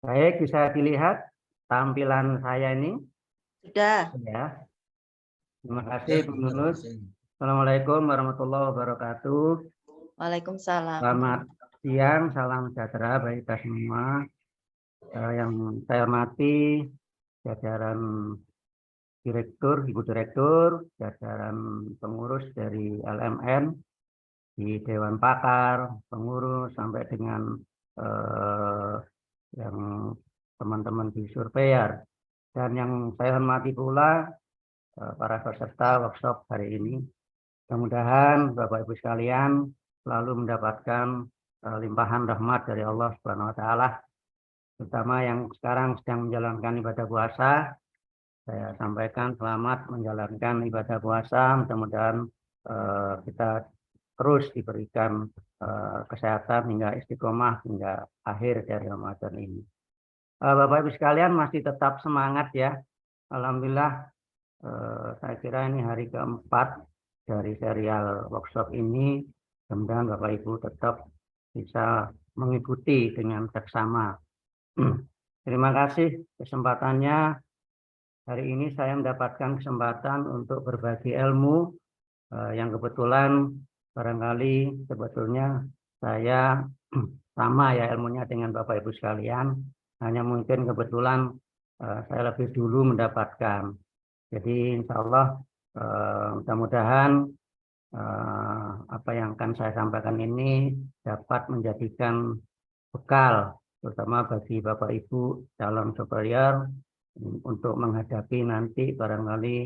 Baik, bisa dilihat tampilan saya ini Sudah. ya. Terima kasih Bu Nunus. Assalamualaikum warahmatullahi wabarakatuh. Waalaikumsalam. Selamat siang, salam sejahtera bagi kita semua. Yang saya hormati jajaran direktur, Ibu Direktur, jajaran pengurus dari LMN, di Dewan Pakar, pengurus sampai dengan yang teman-teman di surveyor. Dan yang saya hormati pula para peserta workshop hari ini. Mudah-mudahan Bapak Ibu sekalian selalu mendapatkan limpahan rahmat dari Allah Subhanahu wa taala, terutama yang sekarang sedang menjalankan ibadah puasa. Saya sampaikan selamat menjalankan ibadah puasa. Mudah-mudahan kita terus diberikan kesehatan hingga istiqomah hingga akhir dari Ramadan ini. Bapak Ibu sekalian masih tetap semangat ya. Alhamdulillah, saya kira ini hari keempat dari serial workshop ini. Mudah-mudahan Bapak Ibu tetap bisa mengikuti dengan seksama. Terima kasih kesempatannya. Hari ini saya mendapatkan kesempatan untuk berbagi ilmu yang kebetulan barangkali sebetulnya saya sama ya ilmunya dengan Bapak Ibu sekalian. Hanya mungkin kebetulan saya lebih dulu mendapatkan. Jadi insya Allah mudah-mudahan apa yang akan saya sampaikan ini dapat menjadikan bekal, terutama bagi Bapak Ibu calon superior untuk menghadapi nanti barangkali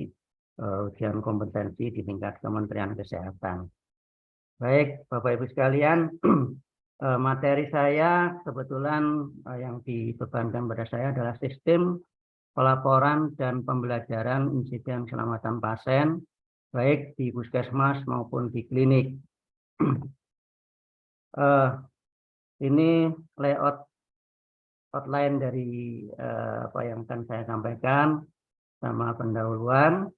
ujian kompetensi di tingkat Kementerian Kesehatan. Baik, Bapak Ibu sekalian, materi saya kebetulan yang dibebankan pada saya adalah sistem pelaporan dan pembelajaran insiden keselamatan pasien, baik di puskesmas maupun di klinik. Ini layout outline dari apa yang akan saya sampaikan sama pendahuluan.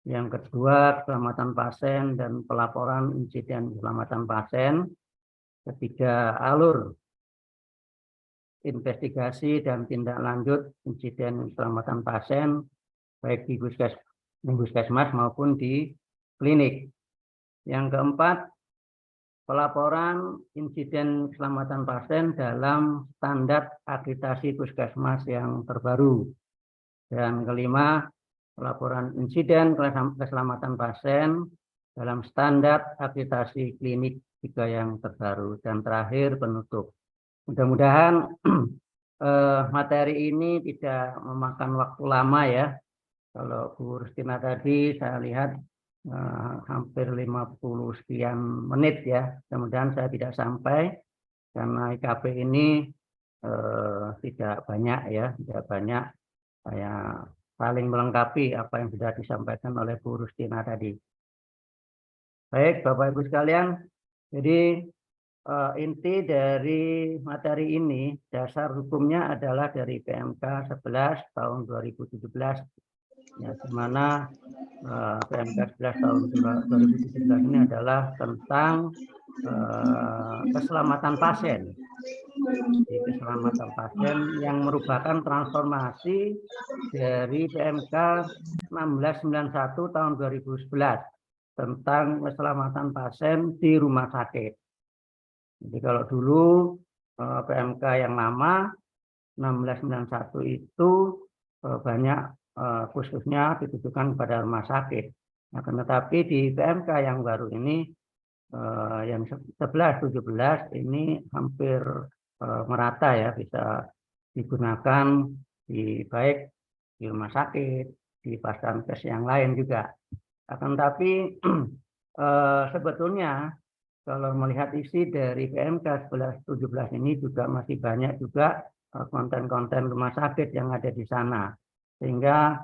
Yang kedua, keselamatan pasien dan pelaporan insiden keselamatan pasien. Ketiga, alur investigasi dan tindak lanjut insiden keselamatan pasien, baik di puskesmas maupun di klinik. Yang keempat, pelaporan insiden keselamatan pasien dalam standar akreditasi puskesmas yang terbaru. Dan kelima, pelaporan insiden keselamatan pasien dalam standar akreditasi klinik juga yang terbaru. Dan terakhir, penutup. Mudah-mudahan materi ini tidak memakan waktu lama ya. Kalau Bu Rustina tadi saya lihat hampir 50 sekian menit ya. Mudah-mudahan saya tidak sampai karena IKP ini tidak banyak ya, tidak banyak. Saya saling melengkapi apa yang sudah disampaikan oleh Bu Rustina tadi. Baik, Bapak Ibu sekalian, jadi inti dari materi ini, dasar hukumnya adalah dari PMK 11 tahun 2017, ya, di mana PMK 11 tahun 2017 ini adalah tentang keselamatan pasien. Jadi keselamatan pasien yang merupakan transformasi dari PMK 1691 tahun 2011 tentang keselamatan pasien di rumah sakit. Jadi kalau dulu PMK yang lama 1691 itu banyak khususnya ditujukan kepada rumah sakit. Nah, tetapi di PMK yang baru ini yang 11-17 ini hampir merata ya, bisa digunakan di baik di rumah sakit, di vaskes yang lain juga. Akan tapi sebetulnya kalau melihat isi dari PMK 11-17 ini juga masih banyak juga konten-konten rumah sakit yang ada di sana. Sehingga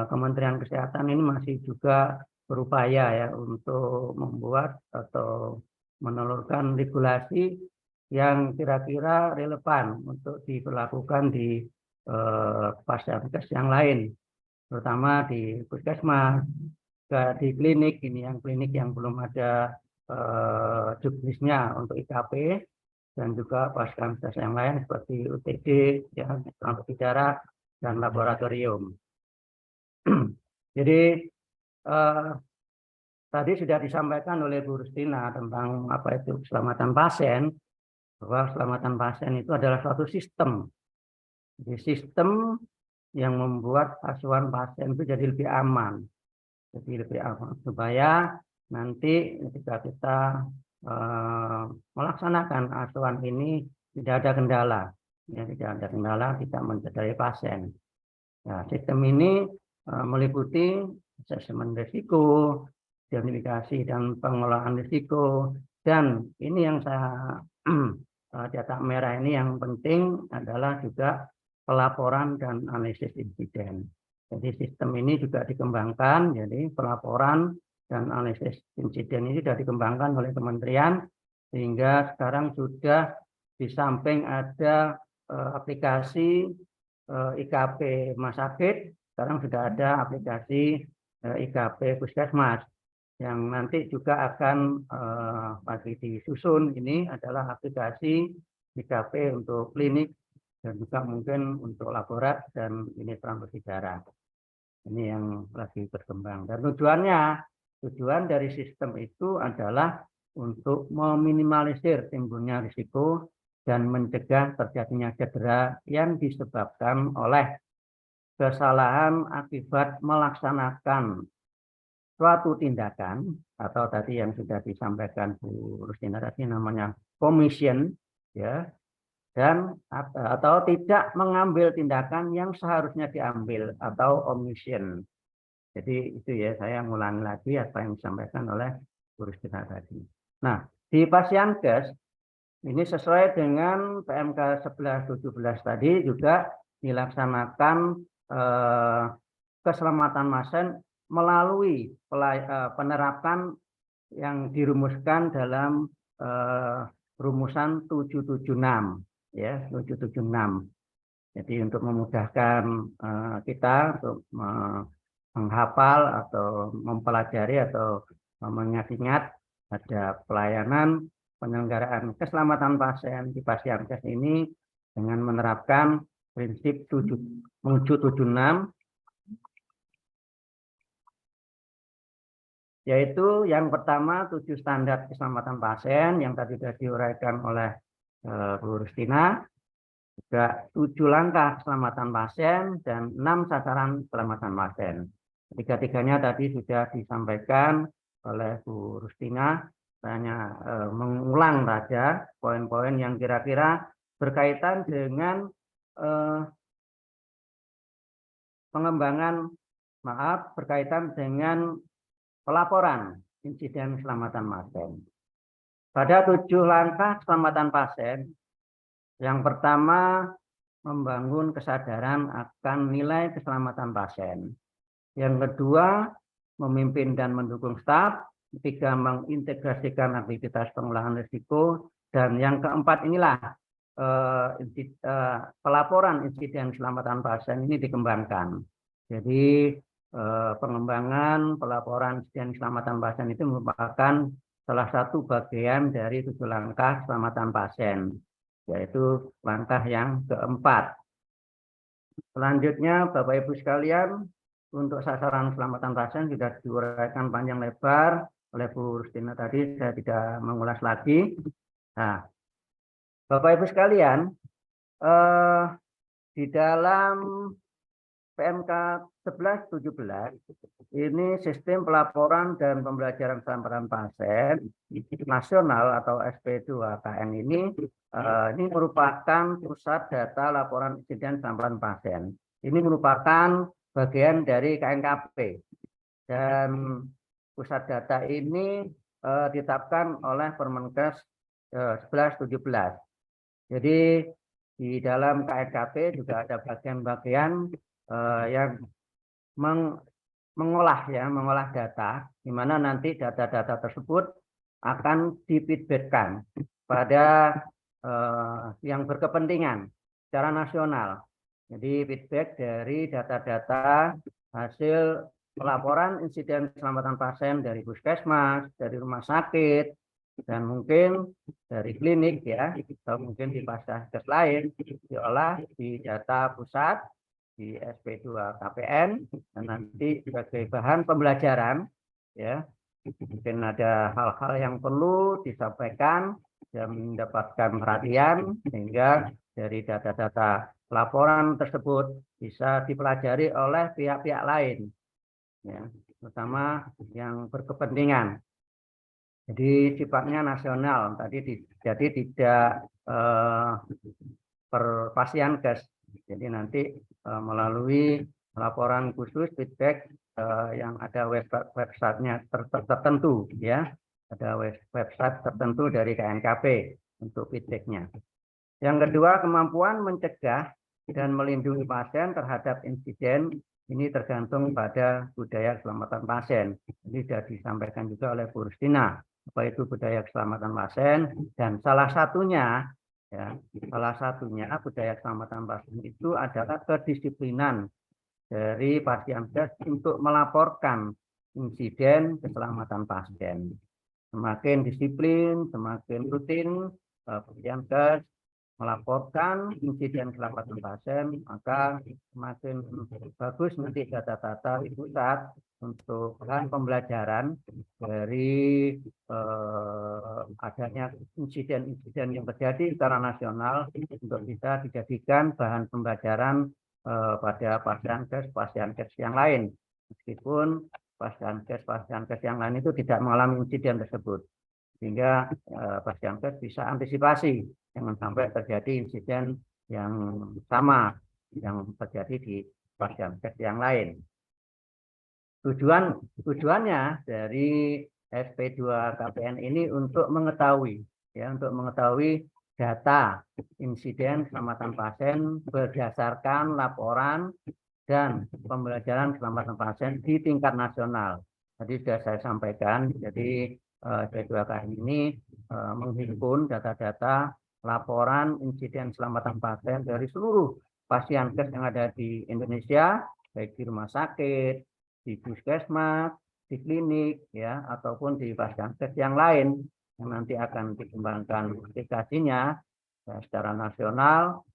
Kementerian Kesehatan ini masih juga berupaya ya untuk membuat atau menelurkan regulasi yang kira-kira relevan untuk diberlakukan di vaskes yang lain, terutama di puskesmas, di klinik ini, yang klinik yang belum ada juknisnya untuk IKP, dan juga fasilitas yang lain seperti UTD, ya, transfusi darah, dan laboratorium. Jadi tadi sudah disampaikan oleh Bu Rustina tentang apa itu keselamatan pasien, bahwa keselamatan pasien itu adalah suatu sistem. Jadi sistem yang membuat asuhan pasien itu jadi lebih aman. Jadi lebih aman supaya nanti ketika kita melaksanakan asuhan ini tidak ada kendala. Ya, tidak ada kendala, tidak mencederai pasien. Nah, sistem ini meliputi asesmen risiko, identifikasi dan pengelolaan risiko, dan ini yang saya catat merah ini yang penting adalah juga pelaporan dan analisis insiden. Jadi sistem ini juga dikembangkan, jadi pelaporan dan analisis insiden ini sudah dikembangkan oleh kementerian, sehingga sekarang sudah di samping ada aplikasi IKP Rumah Sakit, sekarang sudah ada aplikasi IKP Puskesmas, yang nanti juga akan pasti disusun. Ini adalah aplikasi IKP untuk klinik dan juga mungkin untuk laborat dan ini transfusi darah. Ini yang lagi berkembang. Dan tujuan dari sistem itu adalah untuk meminimalisir timbulnya risiko dan mencegah terjadinya cedera yang disebabkan oleh kesalahan akibat melaksanakan suatu tindakan, atau tadi yang sudah disampaikan Bu Rustina tadi namanya commission, ya, dan atau tidak mengambil tindakan yang seharusnya diambil atau omission. Jadi itu ya, saya ngulangi lagi apa yang disampaikan oleh Bu Rustina tadi. Nah, di Pasienkes ini sesuai dengan PMK 1117 tadi juga dilaksanakan keselamatan pasien melalui penerapan yang dirumuskan dalam rumusan 776, ya, 776. Jadi untuk memudahkan kita untuk menghafal atau mempelajari atau mengingat-ingat, ada pelayanan penyelenggaraan keselamatan pasien di Pasienkes ini dengan menerapkan prinsip 776, yaitu yang pertama 7 standar keselamatan pasien yang tadi sudah diuraikan oleh Bu Rustina, juga 7 langkah keselamatan pasien dan 6 sasaran keselamatan pasien. Tiga-tiganya tadi sudah disampaikan oleh Bu Rustina. Saya hanya mengulang saja poin-poin yang kira-kira berkaitan dengan berkaitan dengan pelaporan insiden keselamatan pasien. Pada 7 langkah keselamatan pasien, yang pertama membangun kesadaran akan nilai keselamatan pasien. Yang kedua, memimpin dan mendukung staf. Ketiga, mengintegrasikan aktivitas pengolahan risiko. Dan yang keempat inilah pelaporan insiden keselamatan pasien ini dikembangkan. Jadi pengembangan pelaporan insiden keselamatan pasien itu merupakan salah satu bagian dari 7 langkah keselamatan pasien, yaitu langkah yang keempat. Selanjutnya, Bapak Ibu sekalian, untuk sasaran keselamatan pasien sudah diuraikan panjang lebar oleh Bu Rustina tadi, saya tidak mengulas lagi. Nah, Bapak Ibu sekalian, di dalam PMK 1117 ini sistem pelaporan dan pembelajaran keselamatan pasien nasional atau SP2KN ini merupakan pusat data laporan insiden keselamatan pasien. Ini merupakan bagian dari KNKP, dan pusat data ini ditetapkan oleh Permenkes 1117. Jadi di dalam KNKP juga ada bagian-bagian yang mengolah data, di mana nanti data-data tersebut akan difeedbackkan pada yang berkepentingan secara nasional. Jadi feedback dari data-data hasil pelaporan insiden keselamatan pasien dari puskesmas, dari rumah sakit, dan mungkin dari klinik ya, atau mungkin di Pascankes lain diolah di data pusat di SP2 KPN dan nanti sebagai bahan pembelajaran ya. Mungkin ada hal-hal yang perlu disampaikan dan mendapatkan perhatian sehingga dari data-data laporan tersebut bisa dipelajari oleh pihak-pihak lain ya, terutama yang berkepentingan. Jadi sifatnya nasional jadi tidak per Pascankes. Jadi nanti melalui laporan khusus feedback yang ada website-nya tertentu ya, ada website tertentu dari KNKP untuk feedbacknya. Yang kedua, kemampuan mencegah dan melindungi pasien terhadap insiden ini tergantung pada budaya keselamatan pasien. Ini sudah disampaikan juga oleh Bu Rustina apa itu budaya keselamatan pasien, dan salah satunya budaya keselamatan pasien itu adalah kedisiplinan dari Pascankes untuk melaporkan insiden keselamatan pasien. Semakin disiplin, semakin rutin Pascankes melaporkan insiden keselamatan pasien, maka semakin bagus nanti data-data di pusat untuk bahan pembelajaran dari adanya insiden-insiden yang terjadi secara nasional untuk bisa dijadikan bahan pembelajaran pada Pascankes yang lain, meskipun Pascankes yang lain itu tidak mengalami insiden tersebut, sehingga Pascankes bisa antisipasi jangan sampai terjadi insiden yang sama yang terjadi di Pascankes yang lain. Tujuannya dari SP2 KPN ini untuk mengetahui data insiden keselamatan pasien berdasarkan laporan dan pembelajaran keselamatan pasien di tingkat nasional. Tadi sudah saya sampaikan, jadi SP2 KPN ini menghimpun data-data laporan insiden keselamatan pasien dari seluruh Pascankes yang ada di Indonesia, baik di rumah sakit, di puskesmas, di klinik, ya, ataupun di Pascankes yang lain yang nanti akan dikembangkan aplikasinya secara nasional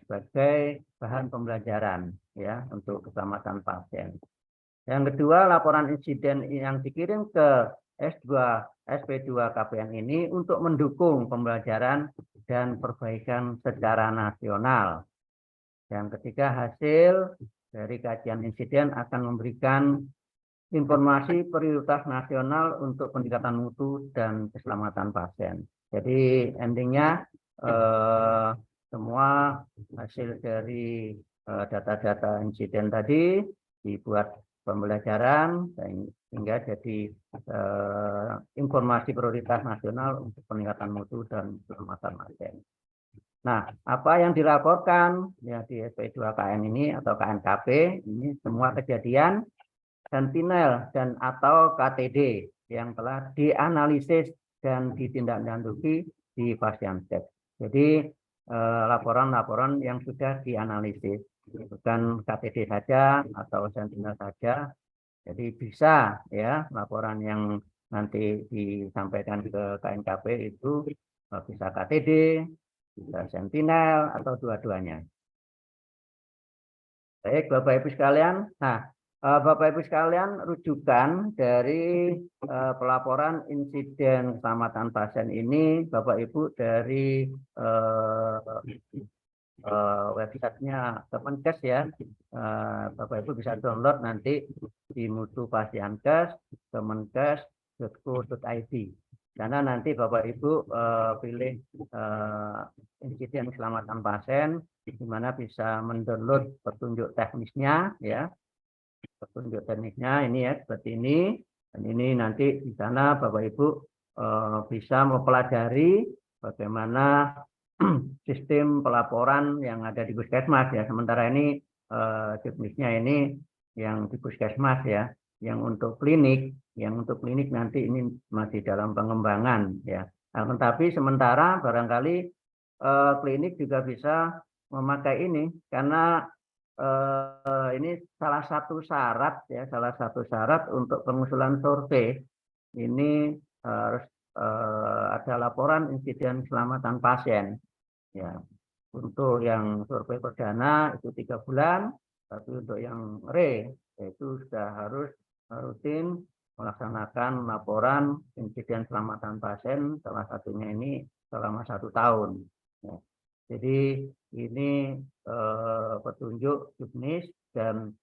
sebagai bahan pembelajaran ya untuk keselamatan pasien. Yang kedua, laporan insiden yang dikirim ke SP2 KPN ini untuk mendukung pembelajaran dan perbaikan secara nasional. Yang ketiga, hasil dari kajian insiden akan memberikan informasi prioritas nasional untuk peningkatan mutu dan keselamatan pasien. Jadi endingnya semua hasil dari data-data insiden tadi dibuat pembelajaran sehingga jadi informasi prioritas nasional untuk peningkatan mutu dan keselamatan pasien. Nah, apa yang dilaporkan ya di SP2 KN ini atau KNKP ini semua kejadian sentinel dan atau KTD yang telah dianalisis dan ditindaklanjuti di Pascankes. Jadi laporan-laporan yang sudah dianalisis, bukan KTD saja atau sentinel saja. Jadi bisa ya laporan yang nanti disampaikan ke KNKP itu bisa KTD, bisa sentinel atau dua-duanya. Baik, Bapak Ibu sekalian. Nah, Bapak Ibu sekalian, rujukan dari pelaporan insiden keselamatan pasien ini, Bapak Ibu dari websitenya Kemenkes ya, Bapak Ibu bisa download nanti di Mutu Pascankes kemenkes.go.id. Karena nanti Bapak Ibu pilih insiden keselamatan pasien, di mana bisa mendownload petunjuk teknisnya ya. Petunjuk teknisnya ini ya seperti ini, dan ini nanti di sana Bapak Ibu bisa mempelajari bagaimana sistem pelaporan yang ada di puskesmas ya. Sementara ini teknisnya ini yang di puskesmas ya, yang untuk klinik nanti ini masih dalam pengembangan ya. Nah, tetapi sementara barangkali klinik juga bisa memakai ini karena ini salah satu syarat untuk pengusulan survei ini harus ada laporan insiden keselamatan pasien. Ya, untuk yang survei perdana itu 3 bulan, tapi untuk yang itu sudah harus rutin melaksanakan laporan insiden keselamatan pasien, salah satunya ini selama 1 tahun. Ya. Jadi ini petunjuk juknis dan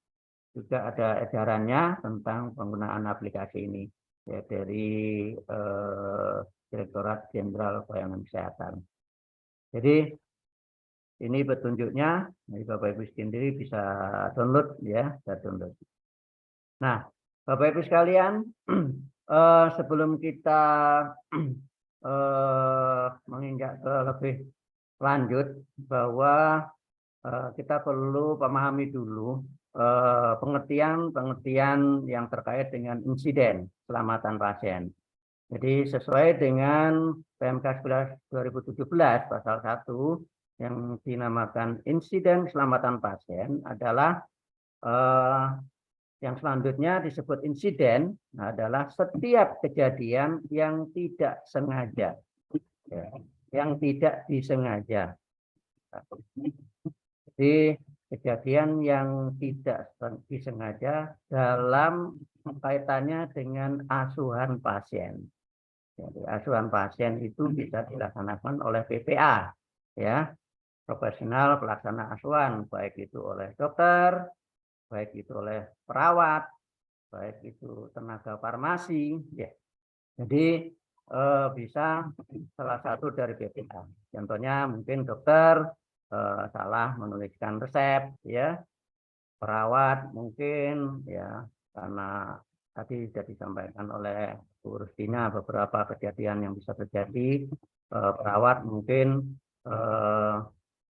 juga ada edarannya tentang penggunaan aplikasi ini ya, dari Direktorat Jenderal Pelayanan Kesehatan. Jadi ini petunjuknya, jadi Bapak Ibu sendiri bisa download ya, bisa download. Nah, Bapak Ibu sekalian, sebelum kita menginjak ke lebih lanjut, bahwa kita perlu memahami dulu pengertian yang terkait dengan insiden keselamatan pasien. Jadi sesuai dengan PMK 11 2017 pasal 1 yang dinamakan insiden keselamatan pasien adalah yang selanjutnya disebut insiden adalah setiap kejadian yang tidak sengaja, ya, yang tidak disengaja. Jadi kejadian yang tidak disengaja dalam kaitannya dengan asuhan pasien. Jadi asuhan pasien itu bisa dilaksanakan oleh PPA, ya, profesional pelaksana asuhan, baik itu oleh dokter, baik itu oleh perawat, baik itu tenaga farmasi, ya. Jadi bisa salah satu dari PPA. Contohnya mungkin dokter salah menuliskan resep, ya. Perawat mungkin ya karena tadi sudah disampaikan oleh Bu Rustina beberapa kejadian yang bisa terjadi, perawat mungkin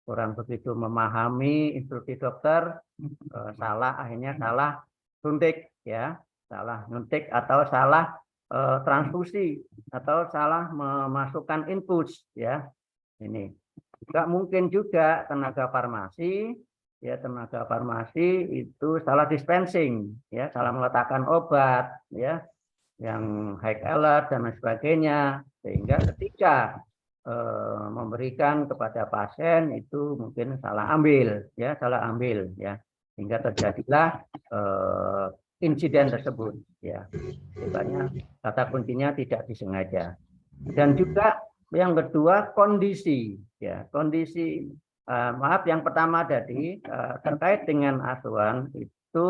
kurang begitu memahami instruksi dokter, akhirnya salah suntik, ya, salah nyuntik atau salah transfusi atau salah memasukkan infus, ya. Ini juga mungkin juga tenaga farmasi, ya, tenaga farmasi itu salah dispensing, ya, salah meletakkan obat, ya, yang high alert dan lain sebagainya, sehingga ketika memberikan kepada pasien itu mungkin salah ambil, ya, sehingga terjadilah insiden tersebut, ya. Sebenarnya kata kuncinya tidak disengaja. Dan juga yang kedua kondisi, ya, kondisi. Maaf, yang pertama tadi terkait dengan asuhan itu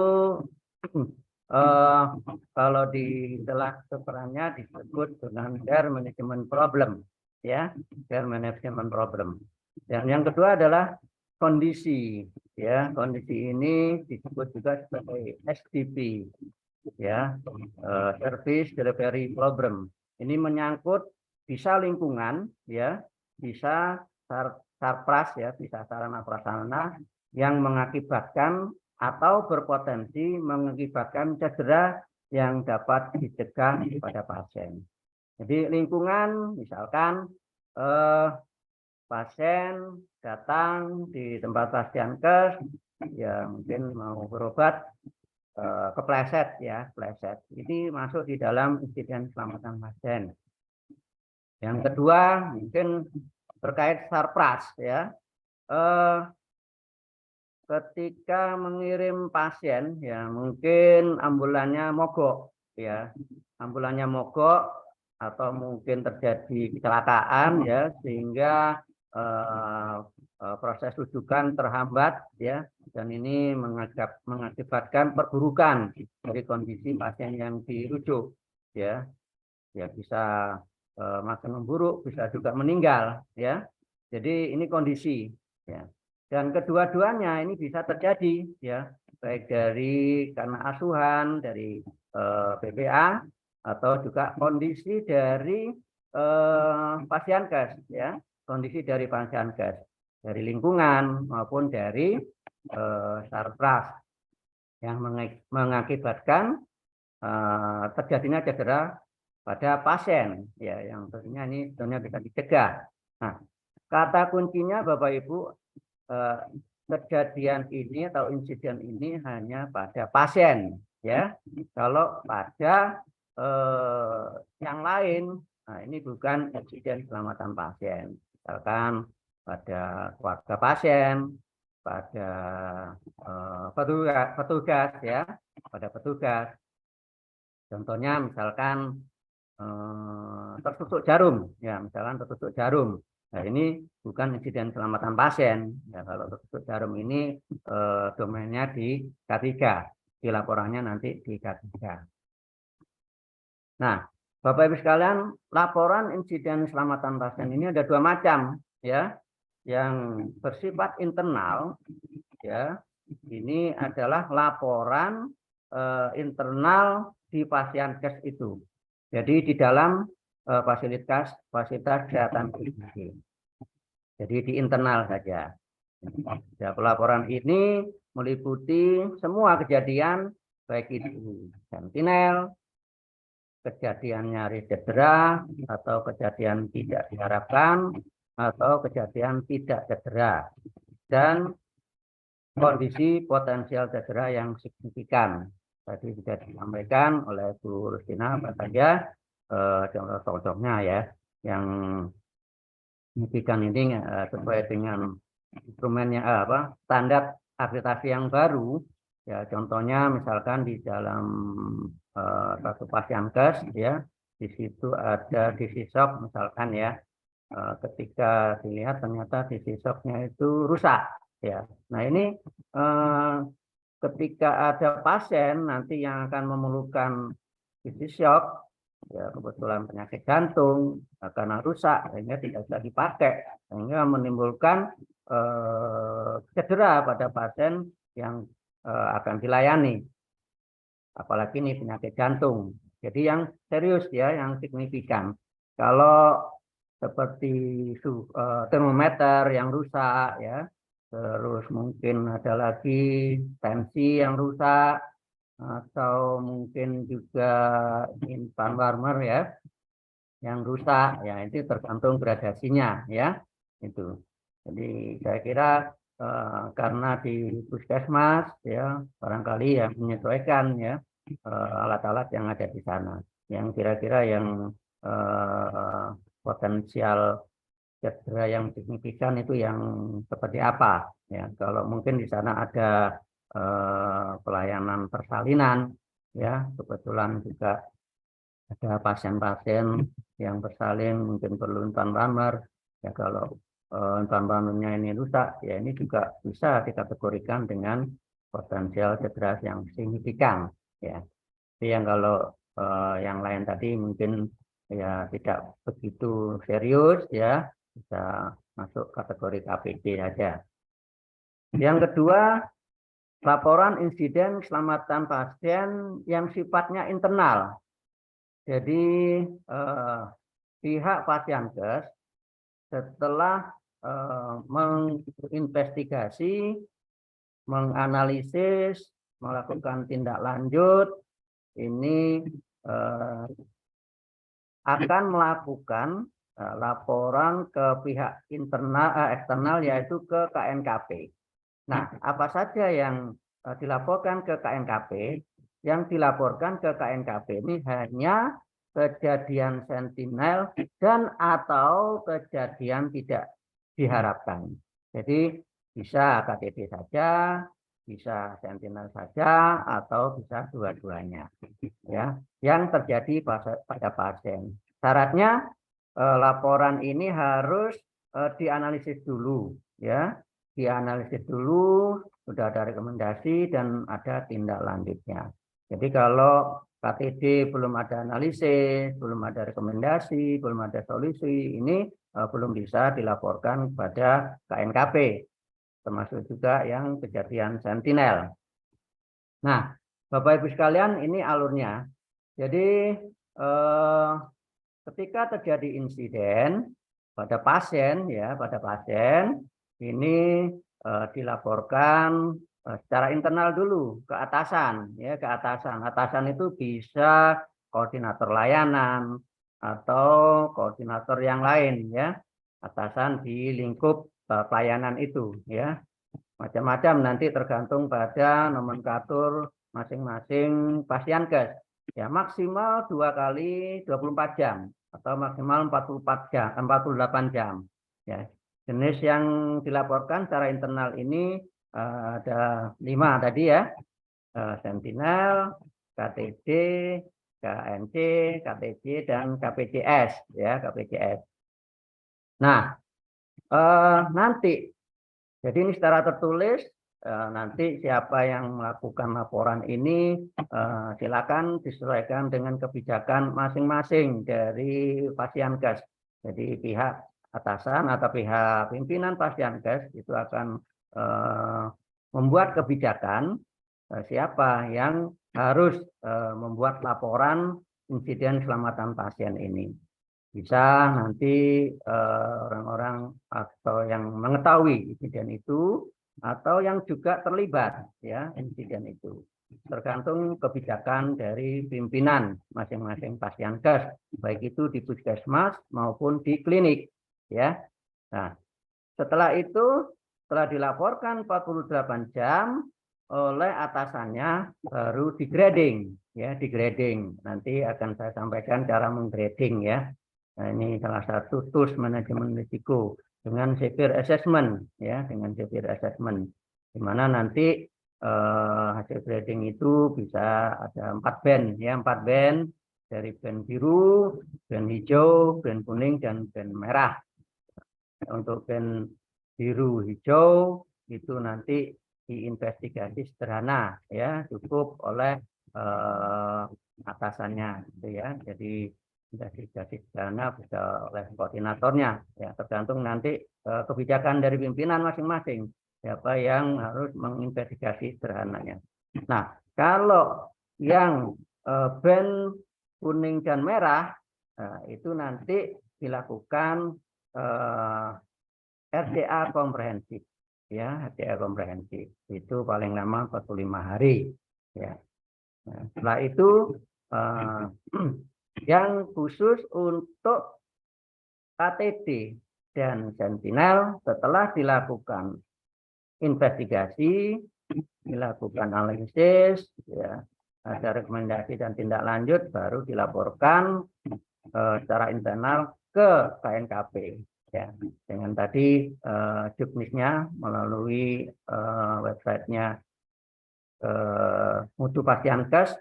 kalau di istilah kedokterannya disebut dengan care management problem, ya, care management problem. Dan yang kedua adalah kondisi, ya, kondisi ini disebut juga sebagai SDP, ya, service delivery problem. Ini menyangkut bisa lingkungan, ya, bisa sarpras, ya, bisa sarana prasarana yang mengakibatkan atau berpotensi mengakibatkan cedera yang dapat dicegah pada pasien. Jadi lingkungan, misalkan pasien datang di tempat pasienkes, ya mungkin mau berobat kepleset, ya, kepleset. Ini masuk di dalam insiden keselamatan pasien. Yang kedua mungkin terkait sarpras, ya. Ketika mengirim pasien, ya, mungkin ambulannya mogok, ya, ambulannya mogok atau mungkin terjadi kecelakaan, ya, sehingga proses rujukan terhambat, ya, dan ini mengakibatkan perburukan dari kondisi pasien yang dirujuk, ya, ya, bisa makin memburuk, bisa juga meninggal, ya. Jadi ini kondisi, ya. Dan kedua-duanya ini bisa terjadi, ya, baik dari karena asuhan dari PPA atau juga kondisi dari pasienkes, ya, kondisi dari pasienkes, dari lingkungan maupun dari sarpras yang mengakibatkan terjadinya cedera pada pasien, ya, yang tentunya ini tentunya bisa dicegah. Nah, kata kuncinya Bapak Ibu, kejadian ini atau insiden ini hanya pada pasien, ya. Kalau pada yang lain Nah, ini bukan insiden keselamatan pasien. Misalkan pada keluarga pasien, pada petugas ya, pada petugas. Contohnya misalkan tertusuk jarum, ya misalkan tertusuk jarum. Nah, ini bukan insiden keselamatan pasien. Ya, kalau tertusuk jarum ini domainnya di K3, di laporannya nanti di K3. Nah, Bapak Ibu sekalian, laporan insiden keselamatan pasien ini ada dua macam, ya. Yang bersifat internal, ya. Ini adalah laporan internal di pasienkes itu. Jadi di dalam fasilitas kesehatan publik. Jadi di internal saja. Ya, pelaporan ini meliputi semua kejadian, baik itu sentinel, kejadian nyaris cedera, atau kejadian tidak diharapkan, atau kejadian tidak cedera, dan kondisi potensial cedera yang signifikan. Tadi sudah disampaikan oleh Bu Rustina apa saja contoh-contohnya ya, yang signifikan ini sesuai dengan instrumennya standar akreditasi yang baru. Ya, contohnya misalkan di dalam satu pasienkes ya, di situ ada DC shock misalkan ya, ketika dilihat ternyata DC shocknya itu rusak ya. Nah ini ketika ada pasien nanti yang akan memerlukan DC shock, ya kebetulan penyakit jantung karena rusak sehingga tidak bisa dipakai, sehingga menimbulkan cedera pada pasien yang akan dilayani. Apalagi ini penyakit jantung. Jadi yang serius ya, yang signifikan. Kalau seperti termometer yang rusak ya, terus mungkin ada lagi tensi yang rusak, atau mungkin juga infant warmer ya yang rusak, ya itu tergantung gradasinya ya itu. Jadi saya kira karena di puskesmas ya barangkali yang menyesuaikan ya alat-alat yang ada di sana, yang kira-kira yang potensial cedera yang signifikan itu yang seperti apa ya. Kalau mungkin di sana ada pelayanan persalinan ya, kebetulan juga ada pasien-pasien yang bersalin mungkin perlu infant warmer ya. Kalau infant warmernya ini rusak ya, ini juga bisa dikategorikan dengan potensial cedera yang signifikan ya. Tapi yang kalau yang lain tadi mungkin ya tidak begitu serius ya, bisa masuk kategori KPD saja. Yang kedua, laporan insiden keselamatan pasien yang sifatnya internal. Jadi pihak pasienkes setelah menginvestigasi, menganalisis, melakukan tindak lanjut, ini akan melakukan laporan ke pihak eksternal yaitu ke KNKP. Nah, apa saja yang dilaporkan ke KNKP? Yang dilaporkan ke KNKP ini hanya kejadian sentinel dan atau kejadian tidak diharapkan. Jadi bisa KTP saja, bisa sentinel saja, atau bisa dua-duanya. Ya, yang terjadi pada pasien. Syaratnya laporan ini harus dianalisis dulu, ya. Dianalisis dulu, sudah ada rekomendasi dan ada tindak lanjutnya. Jadi kalau KTD belum ada analisis, belum ada rekomendasi, belum ada solusi, ini belum bisa dilaporkan kepada KNKP, termasuk juga yang kejadian sentinel. Nah, Bapak Ibu sekalian, ini alurnya. Jadi ketika terjadi insiden pada pasien ya, ini dilaporkan secara internal dulu ke atasan ya, ke atasan. Atasan itu bisa koordinator layanan atau koordinator yang lain ya. Atasan di lingkup pelayanan itu ya. Macam-macam nanti tergantung pada nomenklatur masing-masing pasienkes. Ya maksimal 2 kali 24 jam atau maksimal 44 jam, 48 jam. Ya. Jenis yang dilaporkan secara internal ini ada 5 tadi ya, Sentinel, KTD, KNC, KTJ, dan KPJS ya, KPJS. Nah, nanti jadi ini secara tertulis, nanti siapa yang melakukan laporan ini silakan disesuaikan dengan kebijakan masing-masing dari Pasienkes. Jadi pihak atasan atau pihak pimpinan Pasienkes itu akan membuat kebijakan siapa yang harus membuat laporan insiden keselamatan pasien ini. Bisa nanti orang-orang atau yang mengetahui insiden itu atau yang juga terlibat ya insiden itu. Tergantung kebijakan dari pimpinan masing-masing Pasienkes, baik itu di puskesmas maupun di klinik ya. Nah, setelah itu setelah dilaporkan 48 jam oleh atasannya baru digrading ya, digrading. Nanti akan saya sampaikan cara menggrading ya. Nah, ini salah satu tools manajemen risiko dengan severe assessment ya, dengan severe assessment, di mana nanti hasil grading itu bisa ada 4 band ya, 4 band dari band biru, band hijau, band kuning, dan band merah. Untuk band biru hijau itu nanti diinvestigasi sederhana ya, cukup oleh atasannya gitu ya. Jadi investigasi sederhana bisa oleh koordinatornya ya, tergantung nanti kebijakan dari pimpinan masing-masing siapa yang harus menginvestigasi sederhananya. Nah, kalau yang band kuning dan merah itu nanti dilakukan RDA komprehensif ya, RDA komprehensif itu paling lama 45 hari ya. Nah, setelah itu yang khusus untuk KTD dan Sentinel setelah dilakukan investigasi, dilakukan analisis ya, ada rekomendasi dan tindak lanjut, baru dilaporkan secara internal ke KNKP ya, dengan tadi juknisnya melalui websitenya Mutu Pasienkes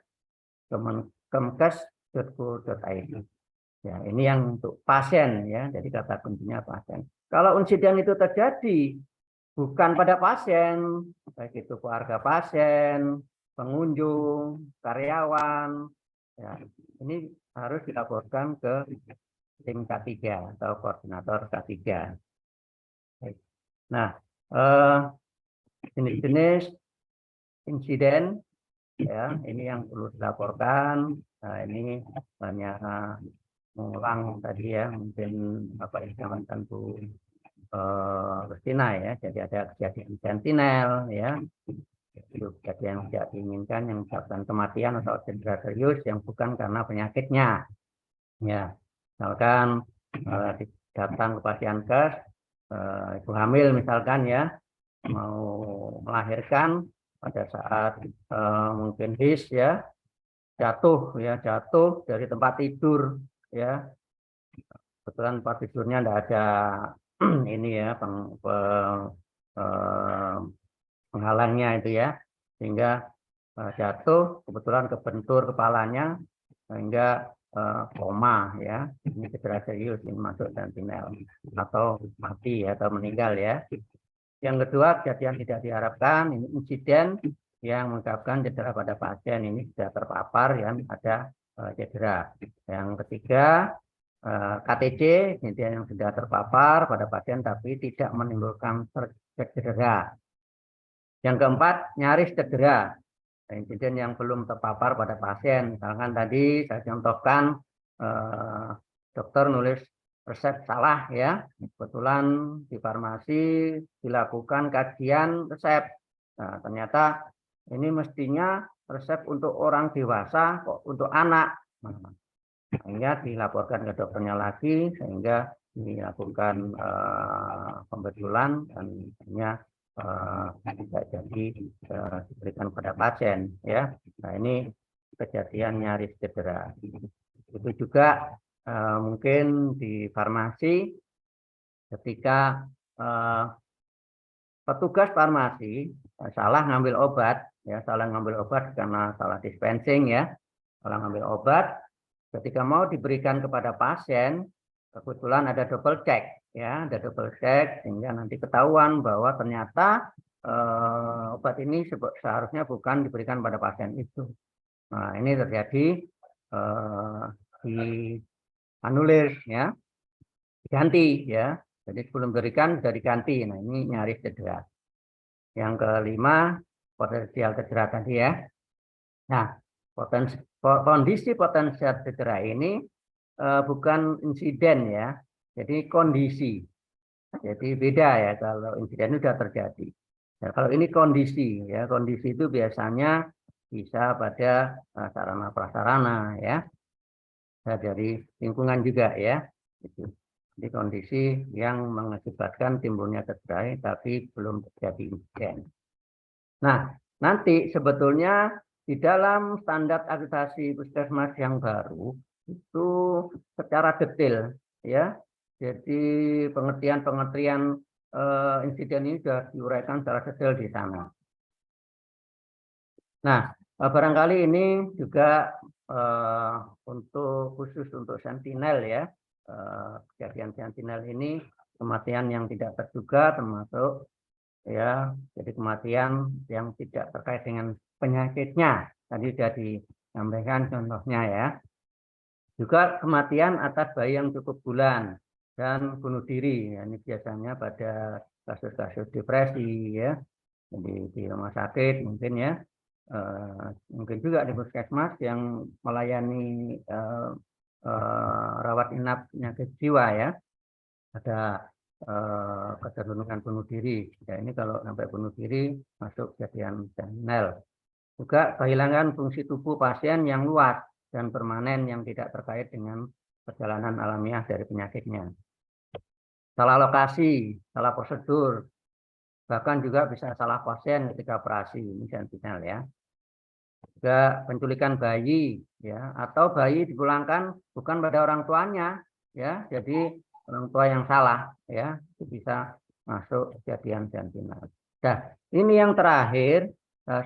kemenkes.go.id. Ya, ini yang untuk pasien ya, jadi kata kuncinya pasien. Kalau insiden itu terjadi bukan pada pasien, baik itu keluarga pasien, pengunjung, karyawan, ya, ini harus dilaporkan ke tim K3 atau koordinator K3. Nah, jenis-jenis insiden ya, ini yang perlu dilaporkan. Nah, ini banyak mengulang tadi ya, mungkin Bapak Ibu Bu Rustina ya. Jadi ada kejadian sentinel ya, itu kejadian yang tidak diinginkan yang menyebabkan kematian atau cedera serius yang bukan karena penyakitnya ya. Misalkan datang ke Pasienkes, ibu hamil misalkan ya, mau melahirkan pada saat mungkin his ya, jatuh dari tempat tidur ya, kebetulan tempat tidurnya tidak ada ini ya penghalangnya itu ya, sehingga jatuh kebetulan kebentur kepalanya sehingga koma ya, ini cedera serius, ini masuk sentinel atau mati atau meninggal ya. Yang kedua, kejadian tidak diharapkan, ini insiden yang menyebabkan cedera pada pasien, ini sudah terpapar yang ada cedera. Yang ketiga, KTC, insiden yang sudah terpapar pada pasien tapi tidak menimbulkan cedera. Yang keempat, nyaris cedera, insiden yang belum terpapar pada pasien. Misalkan tadi saya contohkan dokter nulis resep salah ya, kebetulan di farmasi dilakukan kajian resep. Nah, ternyata ini mestinya resep untuk orang dewasa kok untuk anak. Sehingga dilaporkan ke dokternya lagi, sehingga dilakukan pembetulan dan akhirnya tidak jadi diberikan pada pasien ya. Nah, ini kejadian nyaris cedera. Itu juga mungkin di farmasi ketika petugas farmasi salah ngambil obat, ya salah ngambil obat karena salah dispensing, ya salah ngambil obat. Ketika mau diberikan kepada pasien, kebetulan ada double check, ya ada double check sehingga nanti ketahuan bahwa ternyata obat ini seharusnya bukan diberikan pada pasien itu. Nah, ini terjadi di anulir, ya diganti, ya. Jadi sebelum diberikan sudah diganti. Nah, ini nyaris cedera. Yang kelima, potensial cedera tadi, ya. Nah, kondisi potensial cedera ini bukan insiden, ya. Jadi kondisi. Jadi beda, ya, kalau insiden sudah terjadi. Nah, kalau ini kondisi, ya. Kondisi itu biasanya bisa pada sarana prasarana, ya. Dari lingkungan juga, ya. Gitu. Di kondisi yang mengakibatkan timbulnya cedera tapi belum terjadi insiden. Nah, nanti sebetulnya di dalam standar akreditasi puskesmas yang baru itu secara detail, ya. Jadi pengertian insiden ini sudah diuraikan secara detail di sana. Nah, barangkali ini juga khusus untuk sentinel, ya. Kejadian sentinel ini kematian yang tidak terduga termasuk, ya, jadi kematian yang tidak terkait dengan penyakitnya. Tadi sudah disampaikan contohnya, ya. Juga kematian atas bayi yang cukup bulan dan bunuh diri. Ya, ini biasanya pada kasus-kasus depresi, ya. Jadi di rumah sakit mungkin, ya. Mungkin juga di puskesmas yang melayani rawat inap penyakit jiwa, ya, ada kecenderungan bunuh diri. Ya, ini kalau sampai bunuh diri masuk kejadian sentinel. Juga kehilangan fungsi tubuh pasien yang luas dan permanen yang tidak terkait dengan perjalanan alamiah dari penyakitnya. Salah lokasi, salah prosedur, bahkan juga bisa salah pasien ketika operasi, ini sentinel, ya. Juga penculikan bayi, ya, atau bayi dipulangkan bukan pada orang tuanya, ya, jadi orang tua yang salah, ya, itu bisa masuk kejadian sentinel. Nah, ini yang terakhir,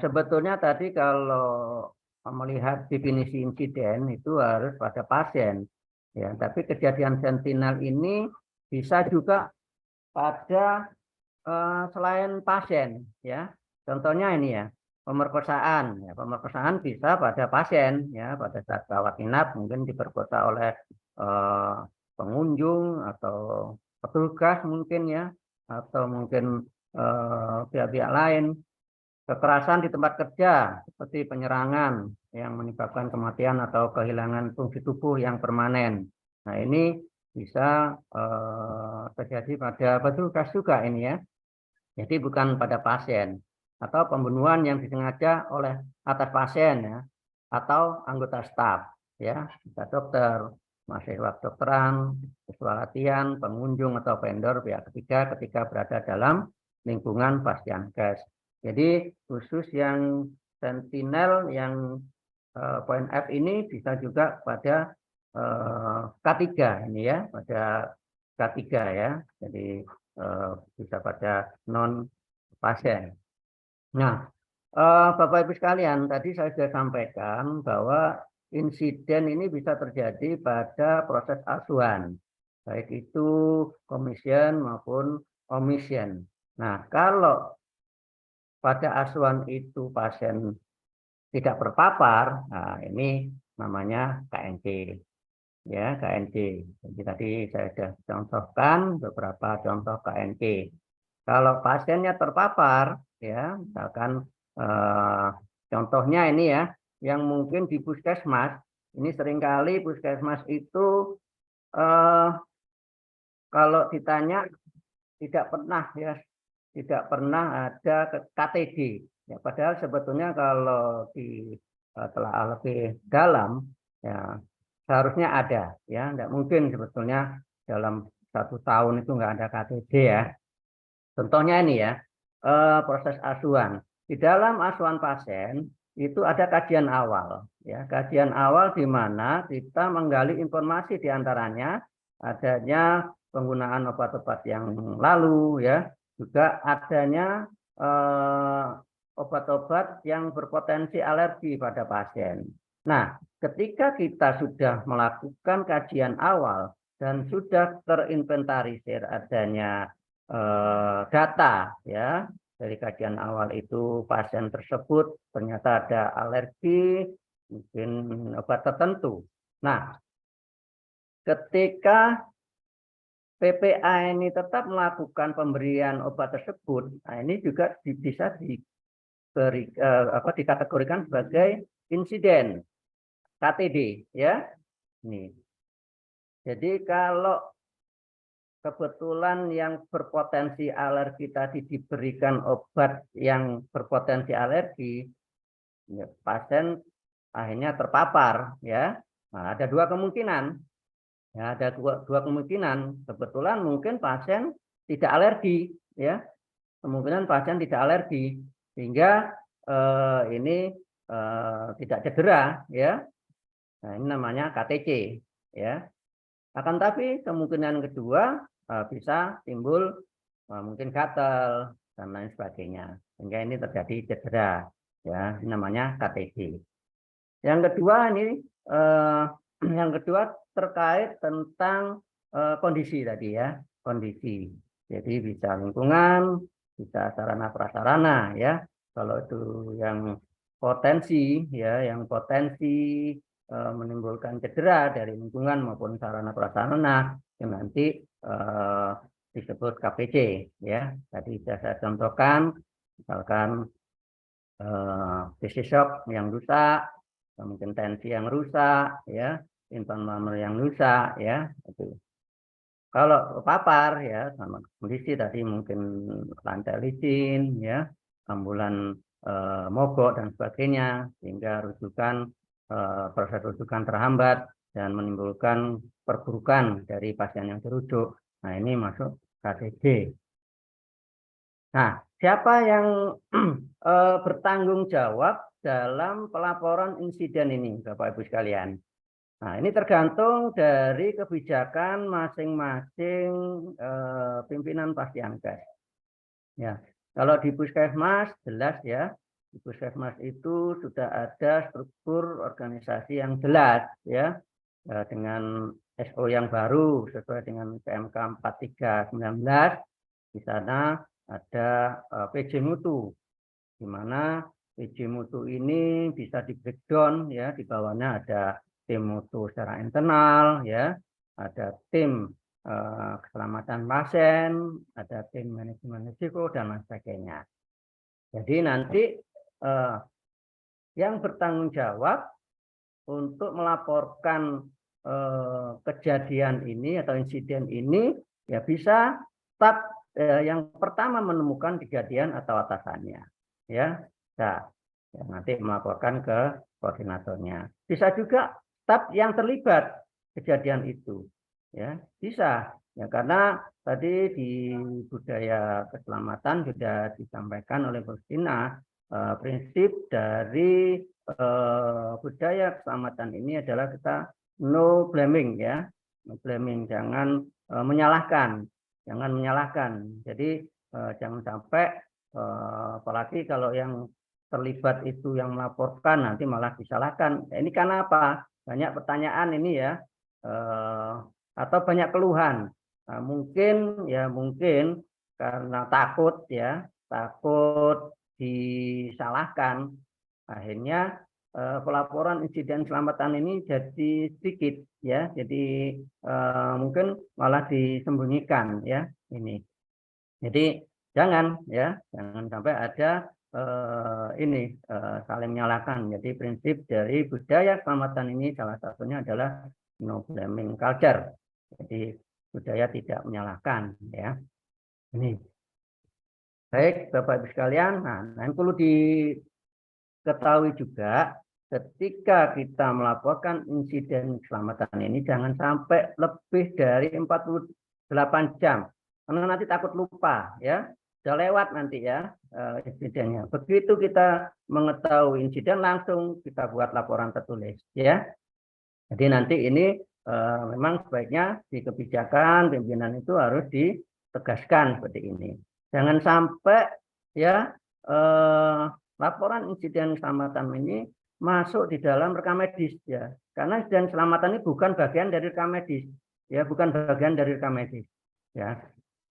sebetulnya tadi kalau melihat definisi insiden itu harus pada pasien, ya, tapi kejadian sentinel ini bisa juga pada selain pasien, ya. Contohnya ini, ya. Pemerkosaan, ya, pemerkosaan bisa pada pasien, ya, pada saat rawat inap mungkin diperkosa oleh pengunjung atau petugas mungkin, ya, atau mungkin pihak-pihak lain. Kekerasan di tempat kerja seperti penyerangan yang menyebabkan kematian atau kehilangan fungsi tubuh yang permanen. Nah, ini bisa terjadi pada petugas juga ini, ya. Jadi bukan pada pasien. Atau pembunuhan yang disengaja oleh atas pasien, ya, atau anggota staf, ya, bisa dokter, mahasiswa kedokteran, siswa latihan, pengunjung atau vendor pihak ketiga ketika berada dalam lingkungan Fasdiankes. Jadi khusus yang sentinel yang poin F ini bisa juga pada K3 ini, ya, pada K3, ya. Jadi bisa pada non pasien. Nah, Bapak Ibu sekalian, tadi saya sudah sampaikan bahwa insiden ini bisa terjadi pada proses asuhan, baik itu komision maupun omission. Nah, kalau pada asuhan itu pasien tidak terpapar, nah ini namanya KNC, ya, KNC. Jadi tadi saya sudah contohkan beberapa contoh KNC. Kalau pasiennya terpapar, ya, misalkan contohnya ini, ya, yang mungkin di puskesmas, ini seringkali puskesmas itu kalau ditanya tidak pernah, ya, tidak pernah ada KTD. Ya, padahal sebetulnya kalau telah lebih dalam, ya, seharusnya ada, ya, tidak mungkin sebetulnya dalam 1 tahun itu nggak ada KTD, ya. Contohnya ini, ya, proses asuhan. Di dalam asuhan pasien itu ada kajian awal, ya, kajian awal di mana kita menggali informasi di antaranya adanya penggunaan obat-obat yang lalu, ya, juga adanya obat-obat yang berpotensi alergi pada pasien. Nah, ketika kita sudah melakukan kajian awal dan sudah terinventarisir adanya data, ya, dari kajian awal itu pasien tersebut ternyata ada alergi mungkin obat tertentu. Nah, ketika PPA ini tetap melakukan pemberian obat tersebut, nah ini juga bisa dikategorikan sebagai insiden KTD, ya. Nih. Jadi kalau kebetulan yang berpotensi alergi tadi diberikan obat yang berpotensi alergi, ya, pasien akhirnya terpapar, ya. Nah, ada dua kemungkinan. Ya, ada dua kemungkinan. Kebetulan mungkin pasien tidak alergi, ya. Kemungkinan pasien tidak alergi sehingga ini tidak cedera, ya. Nah, ini namanya KTC, ya. Akan tapi kemungkinan kedua bisa timbul mungkin gatal dan lain sebagainya, sehingga ini terjadi cedera, ya. Ini namanya KTC. Yang kedua ini yang kedua terkait tentang kondisi tadi, ya, kondisi. Jadi bisa lingkungan, bisa sarana prasarana, ya. Kalau itu yang potensi, ya, yang potensi menimbulkan cedera dari lingkungan maupun sarana prasarana yang nanti disebut KPC, ya. Tadi sudah saya contohkan, misalkan PC shock yang rusak, mungkin tensi yang rusak, ya, inflamasi yang rusak, ya, itu. Kalau papar, ya, sama kondisi tadi mungkin lantai licin, ya, ambulan mogok dan sebagainya, sehingga rujukan proses rujukan terhambat dan menimbulkan perburukan dari pasien yang dirujuk. Nah, ini masuk KTD. Nah, siapa yang bertanggung jawab dalam pelaporan insiden ini, Bapak Ibu sekalian? Nah, ini tergantung dari kebijakan masing-masing pimpinan Pasdiankes. Ya, kalau di Puskesmas jelas, ya, di Puskesmas itu sudah ada struktur organisasi yang jelas, ya, dengan SO yang baru sesuai dengan PMK 4319. Di sana ada PJ Mutu, di mana PJ Mutu ini bisa di breakdown, ya, di bawahnya ada tim mutu secara internal, ya, ada tim keselamatan pasien, ada tim manajemen risiko dan lain sebagainya. Jadi nanti yang bertanggung jawab untuk melaporkan kejadian ini atau insiden ini, ya, bisa staf yang pertama menemukan kejadian atau atasannya, ya. Nah, ya, nanti melaporkan ke koordinatornya. Bisa juga staf yang terlibat kejadian itu, ya, bisa, ya, karena tadi di budaya keselamatan sudah disampaikan oleh Bu Sina, prinsip dari budaya keselamatan ini adalah kita no blaming, ya, no blaming, jangan menyalahkan, jangan menyalahkan. Jadi jangan sampai apalagi kalau yang terlibat itu yang melaporkan nanti malah disalahkan. Ini karena apa? Banyak pertanyaan ini, ya, atau banyak keluhan. Nah, mungkin, ya, mungkin karena takut, ya, takut disalahkan, akhirnya pelaporan insiden keselamatan ini jadi sedikit, ya, jadi mungkin malah disembunyikan, ya, ini. Jadi jangan, ya, jangan sampai ada ini saling menyalahkan. Jadi prinsip dari budaya keselamatan ini salah satunya adalah no blaming culture. Jadi budaya tidak menyalahkan, ya. Ini. Baik, Bapak Ibu sekalian, nah, yang perlu diketahui juga ketika kita melaporkan insiden keselamatan ini jangan sampai lebih dari 48 jam. Karena nanti takut lupa, ya. bisa lewat nanti ya insidennya. Begitu kita mengetahui insiden langsung kita buat laporan tertulis ya. Jadi nanti ini memang sebaiknya di kebijakan pimpinan itu harus ditegaskan seperti ini. Jangan sampai ya laporan insiden keselamatan ini masuk di dalam rekam medis ya. Karena insiden keselamatan ini bukan bagian dari rekam medis ya, bukan bagian dari rekam medis ya.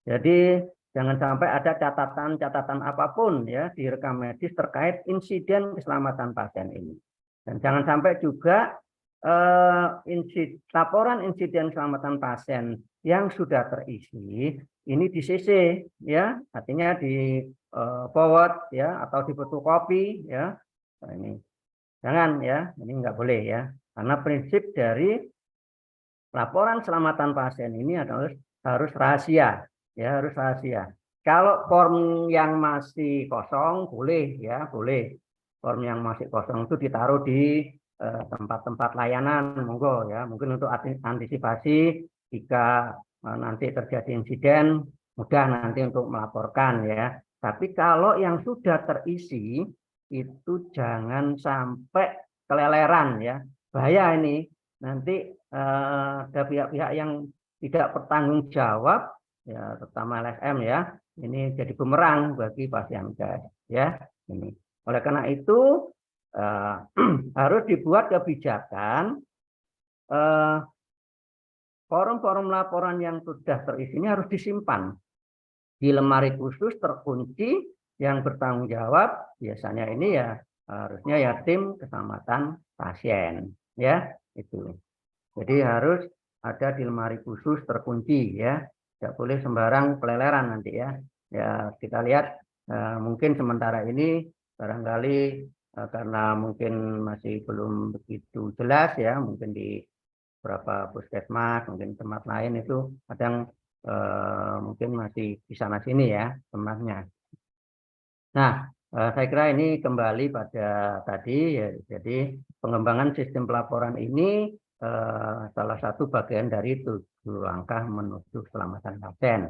Jadi jangan sampai ada catatan-catatan apapun ya di rekam medis terkait insiden keselamatan pasien ini. Dan jangan sampai juga laporan insiden keselamatan pasien yang sudah terisi ini di CC ya, artinya di forward ya atau di fotokopi ya. Nah, ini jangan ya, ini nggak boleh ya, karena prinsip dari laporan keselamatan pasien ini adalah harus rahasia. Ya, harus rahasia. Kalau form yang masih kosong boleh ya, boleh. Form yang masih kosong itu ditaruh di tempat-tempat layanan, monggo ya. Mungkin untuk antisipasi jika nanti terjadi insiden, mudah nanti untuk melaporkan ya. Tapi kalau yang sudah terisi itu jangan sampai keleleran ya. Bahaya ini. Nanti ada pihak-pihak yang tidak bertanggung jawab ya, terutama LSM ya, ini jadi bumerang bagi pasien guys ya ini. Oleh karena itu harus dibuat kebijakan forum-forum laporan yang sudah terisi ini harus disimpan di lemari khusus terkunci yang bertanggung jawab biasanya ini ya harusnya ya tim keselamatan pasien ya itu. Jadi harus ada di lemari khusus terkunci ya. Tidak boleh sembarang peleleran nanti ya. Ya kita lihat mungkin sementara ini barangkali karena mungkin masih belum begitu jelas ya, mungkin di beberapa puskesmas, mungkin tempat lain itu kadang mungkin masih di sana sini ya tempatnya. Nah, saya kira ini kembali pada tadi ya, jadi pengembangan sistem pelaporan ini salah satu bagian dari 7 langkah menuju keselamatan pasien.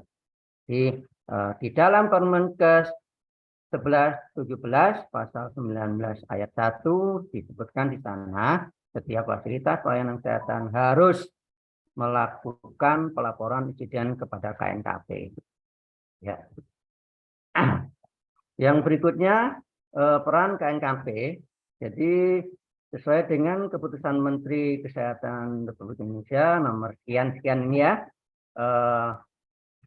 Di dalam Permenkes 11/17 pasal 19 ayat 1 disebutkan di sana setiap fasilitas pelayanan kesehatan harus melakukan pelaporan insiden kepada KNKP. Ya. Yang berikutnya peran KNKP. Jadi sesuai dengan keputusan Menteri Kesehatan Republik Indonesia nomor sekian-sekian ini ya,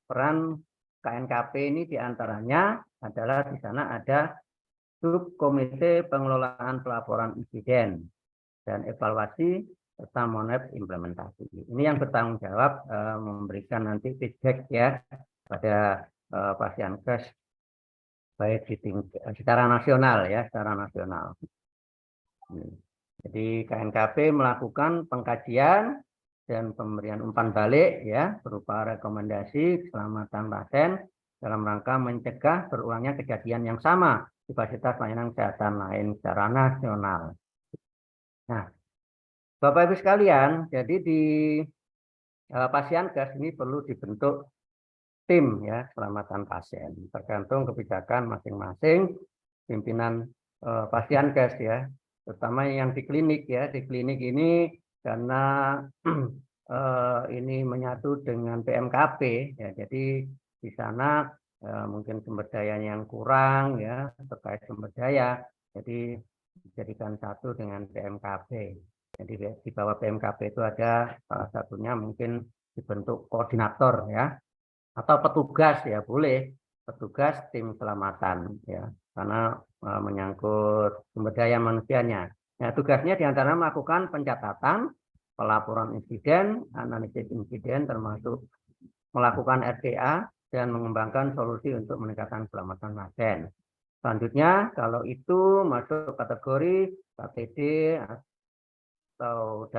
peran KNKP ini diantaranya adalah di sana ada subkomite pengelolaan pelaporan insiden dan evaluasi serta monitor implementasi. Ini yang bertanggung jawab memberikan nanti feedback ya pada pasien kes baik secara nasional ya, secara nasional. Jadi KNKP melakukan pengkajian dan pemberian umpan balik ya berupa rekomendasi keselamatan pasien dalam rangka mencegah berulangnya kejadian yang sama di fasilitas pelayanan kesehatan lain secara nasional. Nah, Bapak Ibu sekalian, jadi di Pasienkes ini perlu dibentuk tim ya keselamatan pasien tergantung kebijakan masing-masing pimpinan Pasienkes ya, terutama yang di klinik ya. Di klinik ini karena ini menyatu dengan PMKP ya, jadi di sana mungkin sumber dayanya yang kurang ya, terkait sumber daya, jadi dijadikan satu dengan PMKP. Jadi di bawah PMKP itu ada salah satunya mungkin dibentuk koordinator ya, atau petugas ya, boleh petugas tim keselamatan ya, karena menyangkut sumber daya manusianya. Nah, tugasnya diantara melakukan pencatatan, pelaporan insiden, analisis insiden, termasuk melakukan RDA dan mengembangkan solusi untuk meningkatkan keselamatan pasien. Selanjutnya, kalau itu masuk kategori KTD atau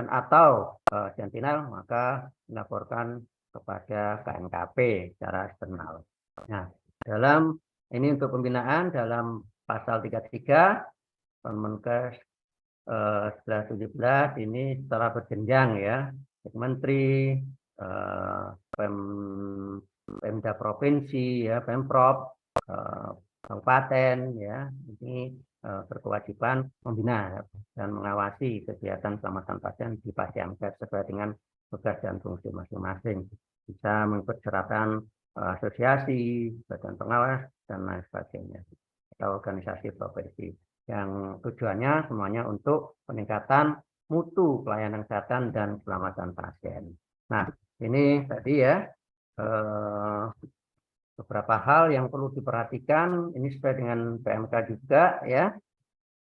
sentinel, maka dilaporkan kepada KNKP secara eksternal. Nah, dalam ini untuk pembinaan dalam pasal 33 Permenkes 11/17 ini secara berjenjang ya, Menteri, Pemda provinsi ya, Pemprov kabupaten ya ini berkewajiban membina dan mengawasi kegiatan keselamatan pasien di Pasienkes sesuai dengan tugas dan fungsi masing-masing. Bisa mengikut sertakan asosiasi, badan pengawas dan lain sebagainya atau organisasi profesi yang tujuannya semuanya untuk peningkatan mutu pelayanan kesehatan dan keselamatan pasien. Nah, ini tadi ya beberapa hal yang perlu diperhatikan. Ini sesuai dengan PMK juga ya,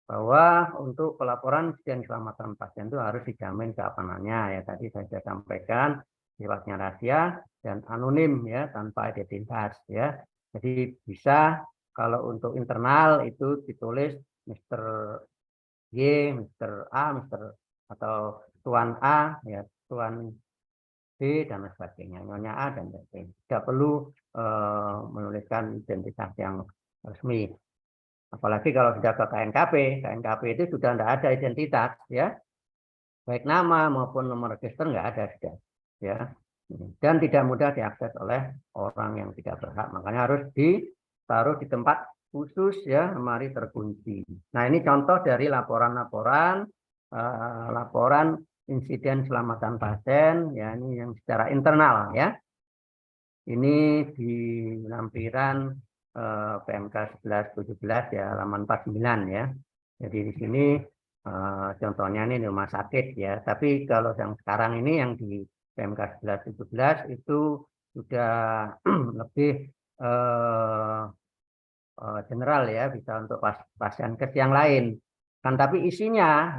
bahwa untuk pelaporan dan keselamatan pasien itu harus dijamin keamanannya ya. Tadi saya sampaikan sifatnya rahasia dan anonim ya, tanpa identitas ya. Jadi bisa kalau untuk internal itu ditulis Mr. Y, Mr. A, Mr. atau Tuan A ya, Tuan B dan sebagainya, Nyonya A dan sebagainya. Tidak perlu menuliskan identitas yang resmi. Apalagi kalau sudah ke KNKP itu sudah tidak ada identitas ya, baik nama maupun nomor register nggak ada sudah ya, dan tidak mudah diakses oleh orang yang tidak berhak. Makanya harus ditaruh di tempat khusus ya, lemari terkunci. Nah ini contoh dari laporan insiden keselamatan pasien ya, ini yang secara internal ya. Ini di lampiran PMK 1117 ya, halaman 49 ya. Jadi di sini contohnya ini rumah sakit ya. Tapi kalau yang sekarang ini yang di PMK 1117 itu sudah lebih general ya, bisa untuk pasienkes yang lain. Kan tapi isinya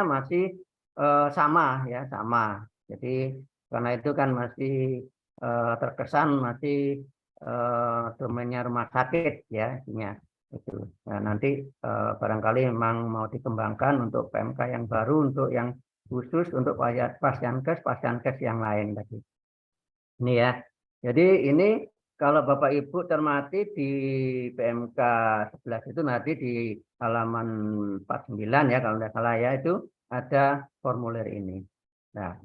masih sama ya, sama. Jadi karena itu kan masih terkesan masih domainnya rumah sakit ya isinya itu. Nah, nanti barangkali memang mau dikembangkan untuk PMK yang baru, untuk yang khusus untuk pasienkes yang lain tadi. Ini ya. Jadi ini kalau Bapak Ibu cermati di PMK 11 itu nanti di halaman 49 ya kalau tidak salah ya, itu ada formulir ini. Nah,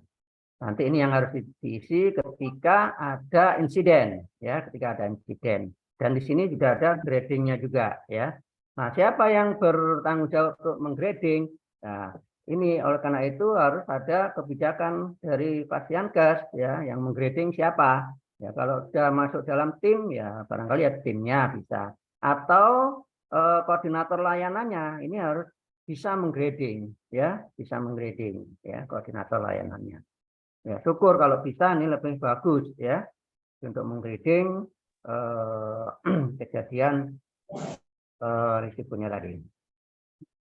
nanti ini yang harus diisi ketika ada insiden ya, ketika ada insiden. Dan di sini juga ada gradingnya juga ya. Nah, siapa yang bertanggung jawab untuk menggrading? Nah, ini oleh karena itu harus ada kebijakan dari Pasienkes ya, yang menggrading siapa. Ya, kalau sudah masuk dalam tim ya barangkali ya timnya bisa. Atau koordinator layanannya ini harus bisa menggrading ya, bisa menggrading ya koordinator layanannya. Ya, syukur kalau bisa ini lebih bagus ya untuk menggrading kejadian risikonya tadi.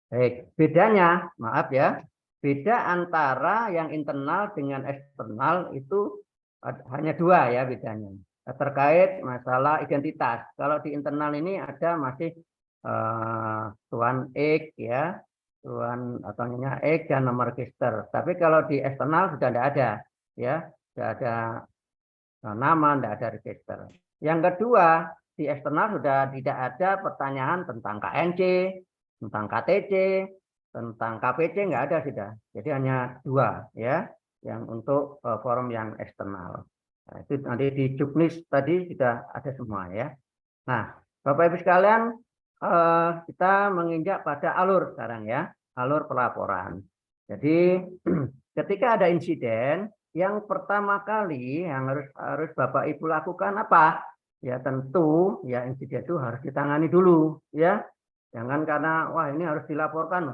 Baik, bedanya, maaf ya, beda antara yang internal dengan eksternal itu hanya dua ya bedanya. Terkait masalah identitas. Kalau di internal ini ada masih Tuan X ya, Tuan atau Nyonya X dan nomor register. Tapi kalau di eksternal sudah tidak ada ya, sudah ada nama, tidak ada register. Yang kedua, di eksternal sudah tidak ada pertanyaan tentang KNC, tentang KTC, tentang KPC, nggak ada sudah. Jadi hanya dua ya, yang untuk forum yang eksternal. Nah, itu nanti di Juknis tadi sudah ada semua ya. Nah, Bapak Ibu sekalian, kita menginjak pada alur sekarang ya, alur pelaporan. Jadi ketika ada insiden, yang pertama kali yang harus Bapak Ibu lakukan apa? Ya tentu ya insiden itu harus ditangani dulu ya. Jangan karena wah ini harus dilaporkan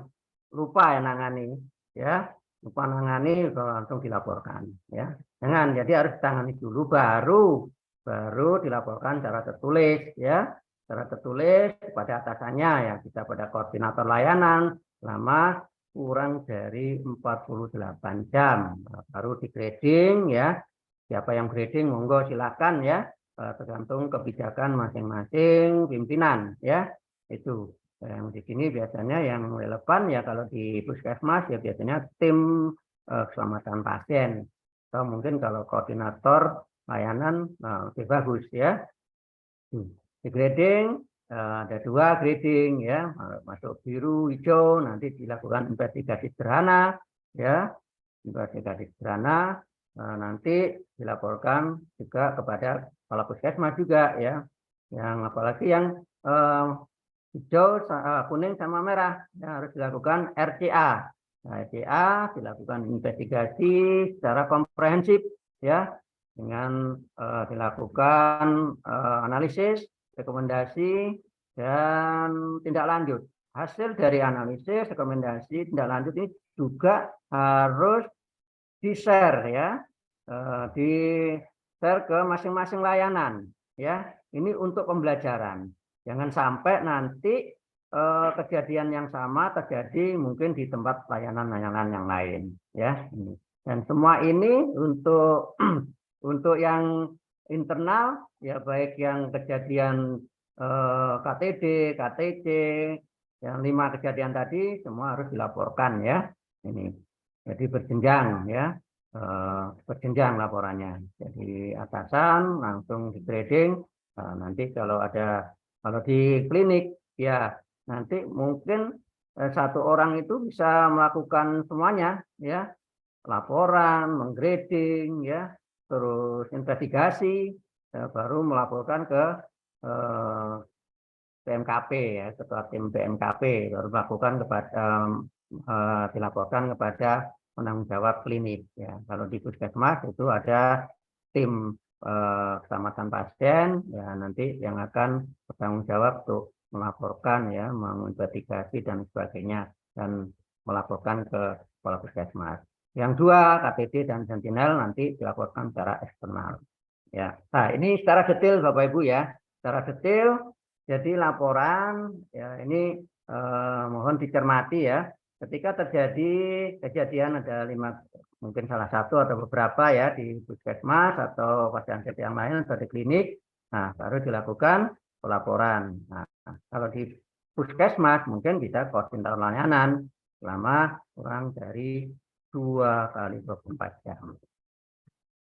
lupa ya nangani ya. Lupa nangani langsung dilaporkan ya. Jangan, jadi harus ditangani dulu baru dilaporkan secara tertulis ya. Secara tertulis kepada atasannya ya, bisa pada koordinator layanan selama kurang dari 48 jam baru di grading ya. Siapa yang grading monggo silakan ya, tergantung kebijakan masing-masing pimpinan ya. Itu yang di sini biasanya yang relevan ya, kalau di puskesmas ya biasanya tim keselamatan pasien, atau mungkin kalau koordinator layanan lebih bagus ya. Di grading ada dua grading ya, masuk biru, hijau, nanti dilakukan investigasi sederhana ya, investigasi sederhana nanti dilaporkan juga kepada kepala puskesmas juga ya, Yang apalagi yang hijau, kuning sama merah yang harus dilakukan RCA. Nah, RCA dilakukan investigasi secara komprehensif ya, dengan dilakukan analisis, rekomendasi, dan tindak lanjut. Hasil dari analisis, rekomendasi, tindak lanjut ini juga harus di-share ya, di-share ke masing-masing layanan ya. Ini untuk pembelajaran. Jangan sampai nanti kejadian yang sama terjadi mungkin di tempat layanan-layanan yang lain ya. Dan semua ini untuk untuk yang internal ya, baik yang kejadian KTD, KTC, yang 5 kejadian tadi semua harus dilaporkan ya. Ini jadi berjenjang ya, berjenjang laporannya. Jadi atasan langsung di grading. Nanti kalau di klinik ya, nanti mungkin satu orang itu bisa melakukan semuanya ya, laporan, menggrading ya, terus investigasi, baru melaporkan ke BMKP ya, ketua tim BMKP, baru dilaporkan kepada penanggung jawab klinik ya. Kalau di puskesmas itu ada tim keselamatan pasien ya, nanti yang akan bertanggung jawab untuk melaporkan ya, menginvestigasi dan sebagainya, dan melaporkan ke kepala puskesmas. Yang 2 KTD dan sentinel nanti dilaporkan secara eksternal ya. Nah, ini secara detail Bapak Ibu ya, secara detail. Jadi laporan ya ini mohon dicermati ya. Ketika terjadi kejadian ada 5, mungkin salah satu atau beberapa ya di puskesmas atau pasien yang lain atau di klinik, nah baru dilakukan pelaporan. Nah, kalau di puskesmas mungkin bisa koordinator layanan selama kurang dari 2 kali 24 jam.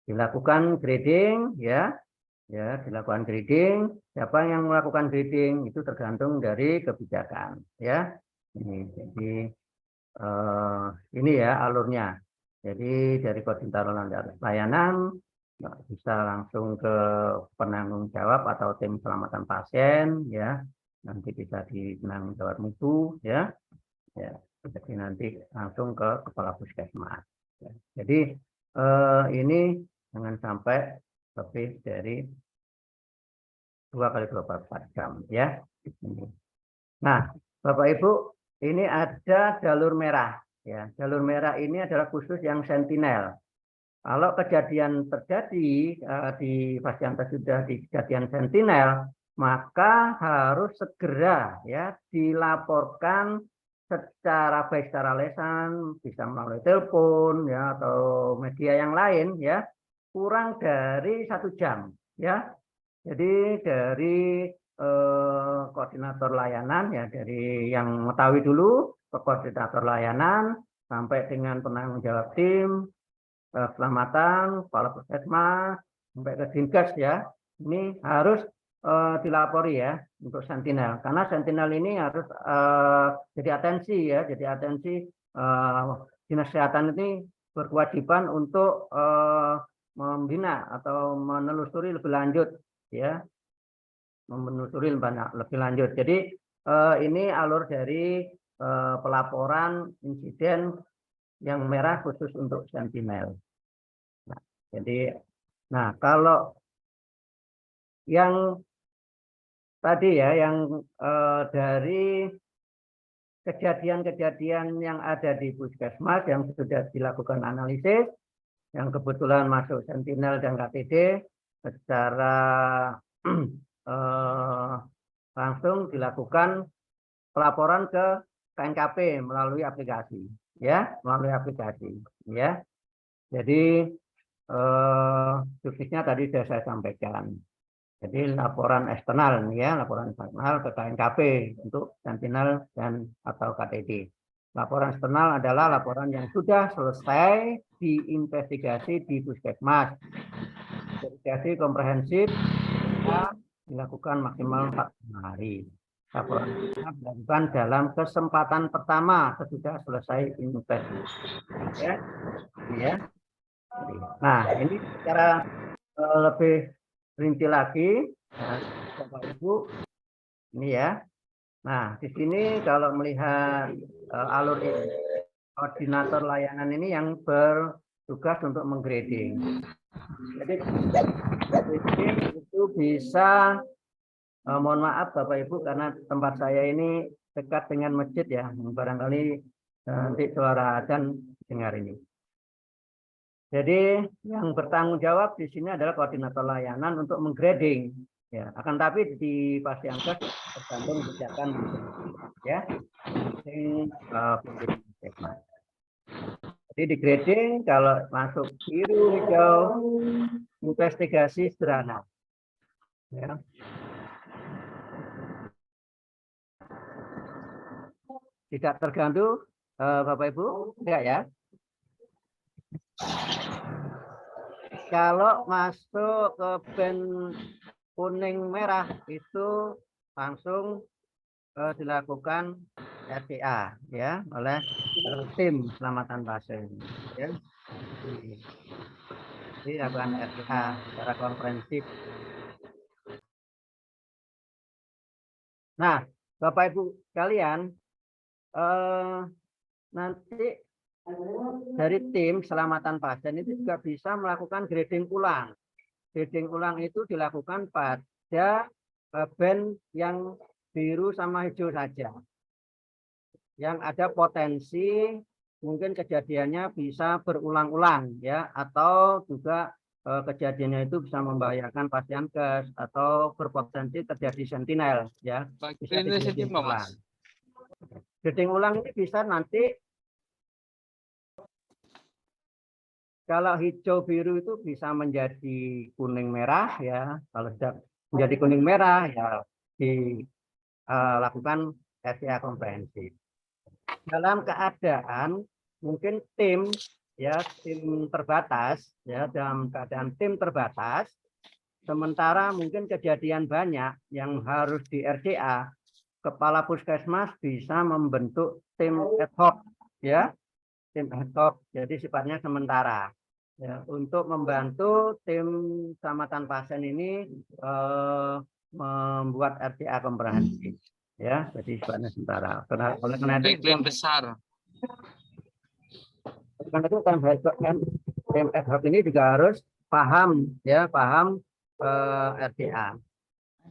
Dilakukan grading ya. Ya, dilakukan grading. Siapa yang melakukan grading itu tergantung dari kebijakan ya. Jadi ini ya alurnya. Jadi dari koordinator layanan bisa langsung ke penanggung jawab atau tim keselamatan pasien ya. Nanti bisa di penanggung jawab mutu ya. Ya, jadi nanti langsung ke kepala puskesmas. Ya. Jadi ini jangan sampai lebih dari 2 kali 24 jam ya. Nah, Bapak Ibu, ini ada jalur merah ya. Jalur merah ini adalah khusus yang sentinel. Kalau kejadian terjadi di pasien sudah di kejadian sentinel, maka harus segera ya dilaporkan secara baik secara lisan, bisa melalui telepon ya atau media yang lain ya, kurang dari 1 jam ya. Jadi dari koordinator layanan ya, dari yang mengetahui dulu ke koordinator layanan sampai dengan penanggung jawab tim keselamatan, kepala puskesmas sampai ke Dinkes ya. Ini harus dilapori ya untuk sentinel, karena sentinel ini harus jadi atensi ya, jadi atensi dinas kesehatan ini berkewajiban untuk membina atau menelusuri lebih lanjut ya, menelusuri lebih lanjut. Jadi ini alur dari pelaporan insiden yang merah khusus untuk sentinel. Nah, jadi, kalau yang tadi ya, yang dari kejadian-kejadian yang ada di puskesmas yang sudah dilakukan analisis, yang kebetulan masuk sentinel dan KTD, secara langsung dilakukan pelaporan ke KNKP melalui aplikasi ya, melalui aplikasi ya. Jadi juknisnya tadi sudah saya sampaikan. Jadi laporan eksternal ya, laporan eksternal ke KNKP untuk sentinel dan atau KTD. Laporan eksternal adalah laporan yang sudah selesai diinvestigasi di puskesmas. Investigasi komprehensif dilakukan maksimal 4 hari. Laporan dilakukan dalam kesempatan pertama sesudah selesai investigasi. Ya. Nah, ini secara lebih rinci lagi. Bapak Ibu, ini ya. Nah, di sini kalau melihat alur ini, koordinator layanan ini yang bertugas untuk menggrading. Jadi grading itu bisa, mohon maaf Bapak Ibu karena tempat saya ini dekat dengan masjid ya, barangkali nanti suara adzan dengar ini. Jadi yang bertanggung jawab di sini adalah koordinator layanan untuk menggrading. Ya, akan tapi di Pasdiankes tergantung kebijakan ya. Jadi di grading kalau masuk biru, hijau, investigasi sederhana. Ya. Tidak terganggu Bapak Ibu, enggak ya? Kalau masuk ke band kuning merah itu langsung dilakukan RTA ya oleh tim selamatan pasien. Ya. Jadi dilakukan RTA secara komprehensif. Nah, Bapak Ibu sekalian, nanti dari tim selamatan pasien itu juga bisa melakukan grading ulang. Grading ulang itu dilakukan pada band yang biru sama hijau saja. Yang ada potensi mungkin kejadiannya bisa berulang-ulang ya, atau juga kejadiannya itu bisa membahayakan pasienkes atau berpotensi terjadi sentinel ya. Bisa di-grading ulang. Grading ulang ini bisa nanti kalau hijau biru itu bisa menjadi kuning merah ya. Kalau sudah menjadi kuning merah ya dilakukan RTA komprehensif. Dalam keadaan mungkin tim terbatas ya, dalam keadaan tim terbatas, sementara mungkin kejadian banyak yang harus di RTA, kepala puskesmas bisa membentuk tim ad hoc ya, tim ad hoc, jadi sifatnya sementara ya, untuk membantu tim selamatan pasien ini membuat RTA komprehensif ya, jadi sifatnya sementara. Oleh karena itu tim besar. Karena itu tim ad hoc ini juga harus paham ya, paham RTA.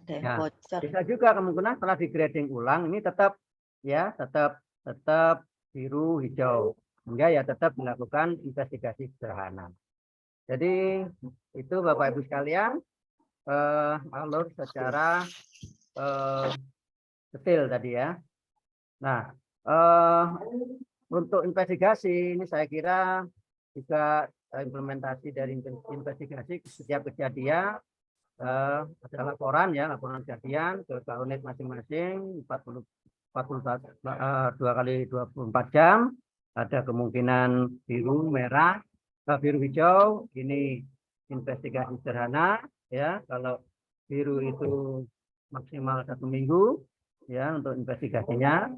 Ya, bisa juga kemungkinan setelah di grading ulang ini tetap ya, tetap biru hijau, sehingga ya tetap melakukan investigasi sederhana. Jadi itu Bapak Ibu sekalian alur secara detail tadi ya. Nah, untuk investigasi ini saya kira juga implementasi dari investigasi setiap kejadian ada laporan ya, laporan kejadian ke unit masing-masing 2 kali 24 jam, ada kemungkinan biru merah, biru hijau, ini investigasi sederhana ya. Kalau biru itu maksimal 1 minggu ya untuk investigasinya.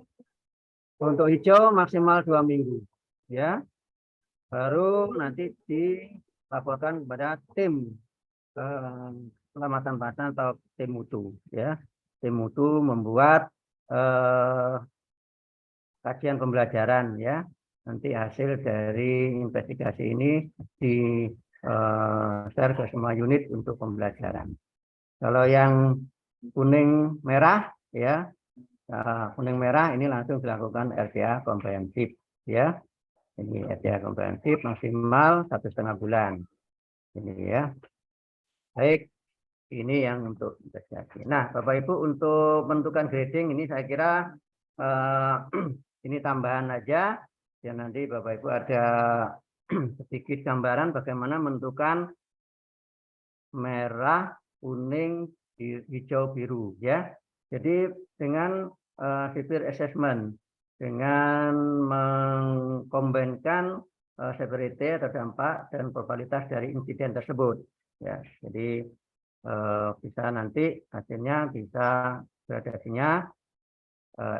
Untuk hijau maksimal 2 minggu, ya. Baru nanti dilaporkan kepada tim selamatan pasien atau tim mutu, ya. Tim mutu membuat kajian pembelajaran, ya. Nanti hasil dari investigasi ini di share ke semua unit untuk pembelajaran. Kalau yang kuning merah, ya. Kuning merah ini langsung dilakukan RTA komprehensif ya. Ini RTA komprehensif maksimal 1,5 bulan. Ini ya. Baik, ini yang untuk investigasi. Nah, Bapak Ibu untuk menentukan grading ini saya kira ini tambahan aja. Ya nanti Bapak Ibu ada sedikit gambaran bagaimana menentukan merah, kuning, hijau, biru ya. Jadi dengan severe assessment dengan mengkombinkan severity atau dampak dan probabilitas dari insiden tersebut ya. Jadi bisa nanti hasilnya bisa gradasinya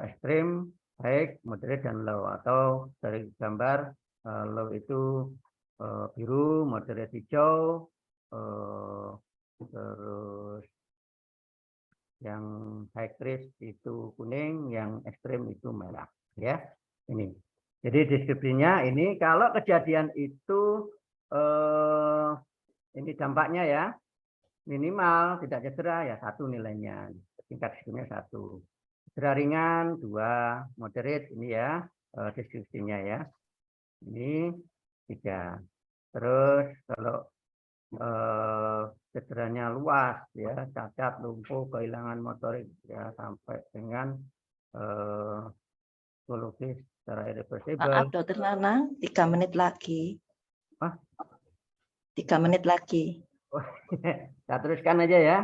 ekstrim, baik, moderate dan low, atau dari gambar low itu biru, moderate hijau, terus yang high risk itu kuning, yang ekstrim itu merah. Ya, ini. Jadi deskripsinya ini kalau kejadian itu ini dampaknya ya minimal tidak cedera ya 1 nilainya, tingkat risikonya 1. Cedera ringan 2, moderate ini ya deskripsinya ya. Ini 3. Terus kalau cederanya luas ya, cacat, lumpuh, kehilangan motorik ya sampai dengan psikologis secara irreversible. Maaf, Dokter Nana, 3 menit lagi. Hah? 3 menit lagi. Oh, saya teruskan aja ya.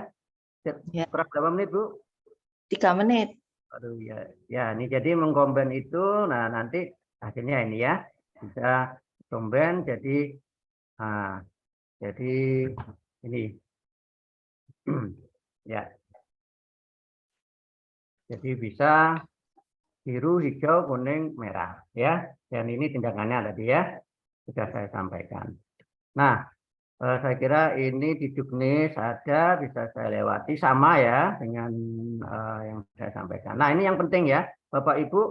Ya. Berapa menit, Bu? 3 menit. Aduh ya, ya ini jadi mengkomben itu, nah nanti hasilnya ini ya bisa komben jadi, nah jadi ini, ya, jadi bisa biru, hijau, kuning, merah ya. Dan ini tindakannya tadi ya sudah saya sampaikan. Nah, saya kira ini di juknis ada bisa saya lewati sama ya dengan yang saya sampaikan. Nah, ini yang penting ya, Bapak Ibu,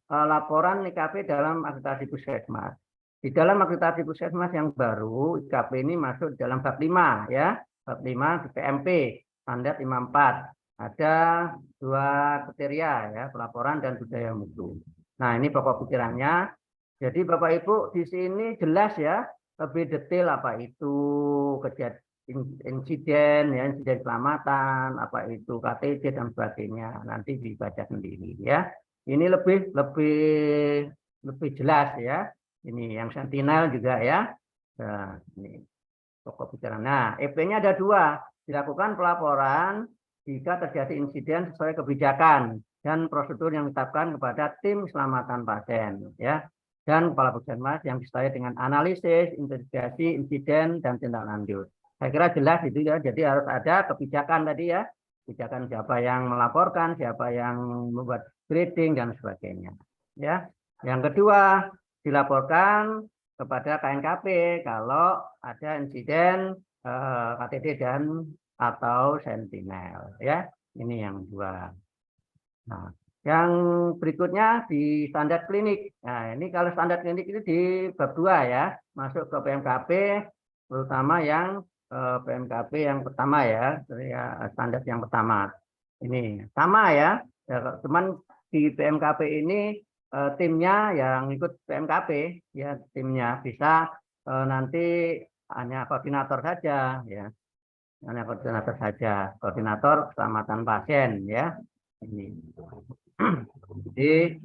laporan IKP dalam akreditasi puskesmas. Di dalam akreditasi puskesmas yang baru, IKP ini masuk dalam bab 5 ya, bab 5 di PMP standar 54. Ada 2 kriteria ya, pelaporan dan budaya mutu. Nah, ini pokok pikirannya. Jadi Bapak Ibu di sini jelas ya, lebih detail apa itu insiden ya, insiden keselamatan, apa itu KTC dan sebagainya. Nanti dibaca sendiri ya. Ini lebih jelas ya. Ini yang sentinel juga ya. Nah, ini pokok pikiran. Nah, EP-nya ada 2. Dilakukan pelaporan jika terjadi insiden sesuai kebijakan dan prosedur yang ditetapkan kepada tim keselamatan pasien ya. Dan kepala puskesmas yang disertai dengan analisis, investigasi, insiden, dan tindak lanjut. Saya kira jelas itu ya, jadi harus ada kebijakan tadi ya, kebijakan siapa yang melaporkan, siapa yang membuat grading, dan sebagainya. Ya, yang kedua, dilaporkan kepada KNKP kalau ada insiden KTD dan atau sentinel. Ya, ini yang 2. Nah, yang berikutnya di standar klinik. Nah, ini kalau standar klinik itu di bab 2 ya, masuk ke PMKP, terutama yang PMKP yang pertama ya, standar yang pertama. Ini sama ya, cuman di PMKP ini timnya yang ikut PMKP ya, timnya bisa nanti hanya koordinator saja ya, hanya koordinator saja, koordinator keselamatan pasien ya. Ini. Jadi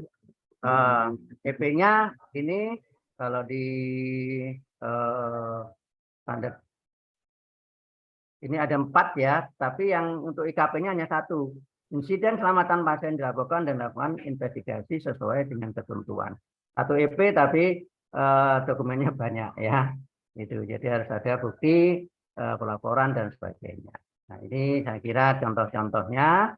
EP-nya ini kalau di standar ini ada 4 ya, tapi yang untuk IKP-nya hanya 1. Insiden keselamatan pasien dilakukan dan dilakukan investigasi sesuai dengan ketentuan. 1 EP tapi dokumennya banyak ya. Itu jadi harus ada bukti pelaporan dan sebagainya. Nah, ini saya kira contoh-contohnya.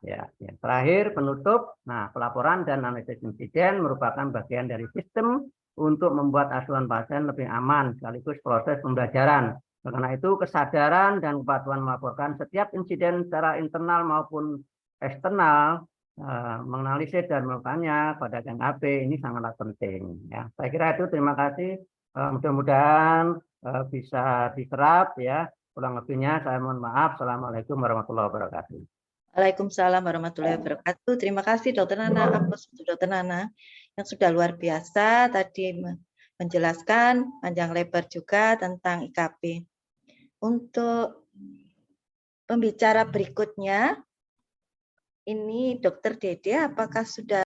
Ya, yang terakhir penutup. Nah, pelaporan dan analisis insiden merupakan bagian dari sistem untuk membuat asuhan pasien lebih aman sekaligus proses pembelajaran. Karena itu kesadaran dan kepatuhan melaporkan setiap insiden secara internal maupun eksternal, menganalisis dan melakukannya pada KNKP ini sangatlah penting. Ya, saya kira itu. Terima kasih. Mudah-mudahan bisa diserap ya. Kurang lebihnya saya mohon maaf. Assalamualaikum warahmatullahi wabarakatuh. Waalaikumsalam warahmatullahi wabarakatuh. Terima kasih Dokter Nana, Dokter Nana yang sudah luar biasa tadi menjelaskan panjang lebar juga tentang IKP. Untuk pembicara berikutnya, ini Dokter Dede, apakah sudah